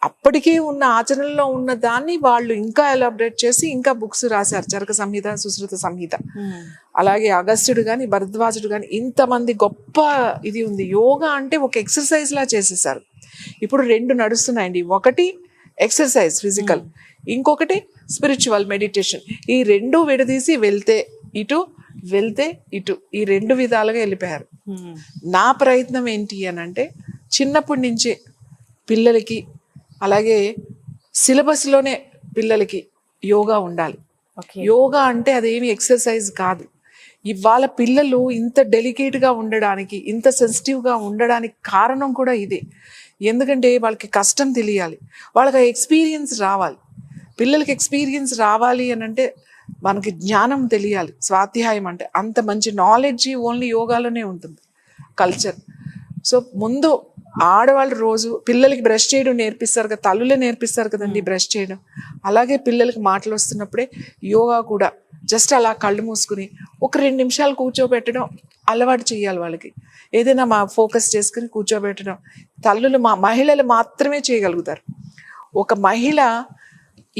అప్పటికే ఉన్న ఆచరణలో ఉన్న దాన్ని వాళ్ళు ఇంకా ఎలాబరేట్ చేసి ఇంకా బుక్స్ రాశారు. చరక సంహిత, సుశ్రుత సంహిత. అలాగే అగస్త్యుడు కానీ, భరద్వాజుడు కానీ, ఇంతమంది గొప్ప ఇది ఉంది. యోగా అంటే ఒక ఎక్సర్సైజ్ లా చేసేసారు. ఇప్పుడు 2 నడుస్తున్నాయండి. ఒకటి ఎక్సర్సైజ్ ఫిజికల్, ఇంకొకటి స్పిరిచువల్ మెడిటేషన్. ఈ 2 విడదీసి వెళ్తే ఇటు ఈ 2 విధాలుగా వెళ్ళిపోయారు. నా ప్రయత్నం ఏంటి అని అంటే, చిన్నప్పటి నుంచే పిల్లలకి, అలాగే సిలబస్లోనే పిల్లలకి యోగా ఉండాలి. యోగా అంటే అదేమి ఎక్సర్సైజ్ కాదు. ఇవాళ పిల్లలు ఇంత డెలికేట్గా ఉండడానికి, ఇంత సెన్సిటివ్గా ఉండడానికి కారణం కూడా ఇదే. ఎందుకంటే వాళ్ళకి కష్టం తెలియాలి, వాళ్ళకి ఎక్స్పీరియన్స్ రావాలి. పిల్లలకి ఎక్స్పీరియన్స్ రావాలి అని అంటే మనకి జ్ఞానం తెలియాలి. స్వాధ్యాయం అంటే అంత మంచి నాలెడ్జ్ ఓన్లీ యోగాలోనే ఉంటుంది, కల్చర్. సో ముందు ఆడవాళ్ళు రోజు పిల్లలకి బ్రష్ చేయడం నేర్పిస్తారు కదా, తల్లులే నేర్పిస్తారు కదండి బ్రష్ చేయడం. అలాగే పిల్లలకి మాటలు వస్తున్నప్పుడే యోగా కూడా జస్ట్ అలా కళ్ళు మూసుకుని ఒక 2 నిమిషాలు కూర్చోబెట్టడం అలవాటు చేయాలి వాళ్ళకి. ఏదైనా ఫోకస్ చేసుకుని కూర్చోబెట్టడం తల్లులు మహిళలు మాత్రమే చేయగలుగుతారు. ఒక మహిళ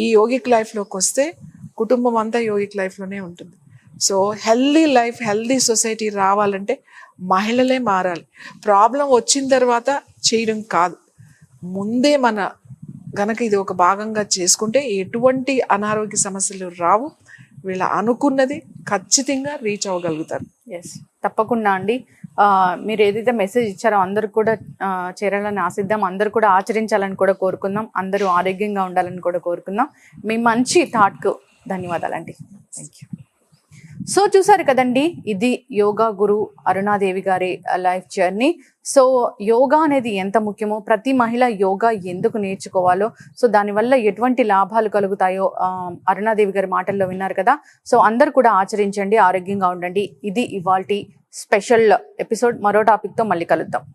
ఈ యోగిక్ లైఫ్లోకి వస్తే కుటుంబం అంతా యోగిక్ లైఫ్లోనే ఉంటుంది. So healthy life, healthy society రావాలంటే మహిళలే మారాలి. ప్రాబ్లం వచ్చిన తర్వాత చేయడం కాదు, ముందే మన గనక ఇది ఒక భాగంగా చేసుకుంటే ఎటువంటి అనారోగ్య సమస్యలు రావు. వీళ్ళ అనుకున్నది ఖచ్చితంగా రీచ్ అవ్వగలుగుతారు. ఎస్, తప్పకుండా అండి. మీరు ఏదైతే మెసేజ్ ఇచ్చారో అందరు కూడా చేరాలని ఆశిద్దాం, అందరు కూడా ఆచరించాలని కూడా కోరుకుందాం, అందరూ ఆరోగ్యంగా ఉండాలని కూడా కోరుకుందాం. మీ మంచి థాట్కు ధన్యవాదాలండి. Thank you. సో చూసారు కదండి, ఇది యోగా గురు అరుణాదేవి గారి లైఫ్ జర్నీ. సో యోగా అనేది ఎంత ముఖ్యమో, ప్రతి మహిళ యోగా ఎందుకు నేర్చుకోవాలో, సో దానివల్ల ఎటువంటి లాభాలు కలుగుతాయో అరుణాదేవి గారి మాటల్లో విన్నారు కదా. సో అందరు కూడా ఆచరించండి, ఆరోగ్యంగా ఉండండి. ఇది ఇవాల్టి స్పెషల్ ఎపిసోడ్. మరో టాపిక్తో మళ్ళీ కలుద్దాం.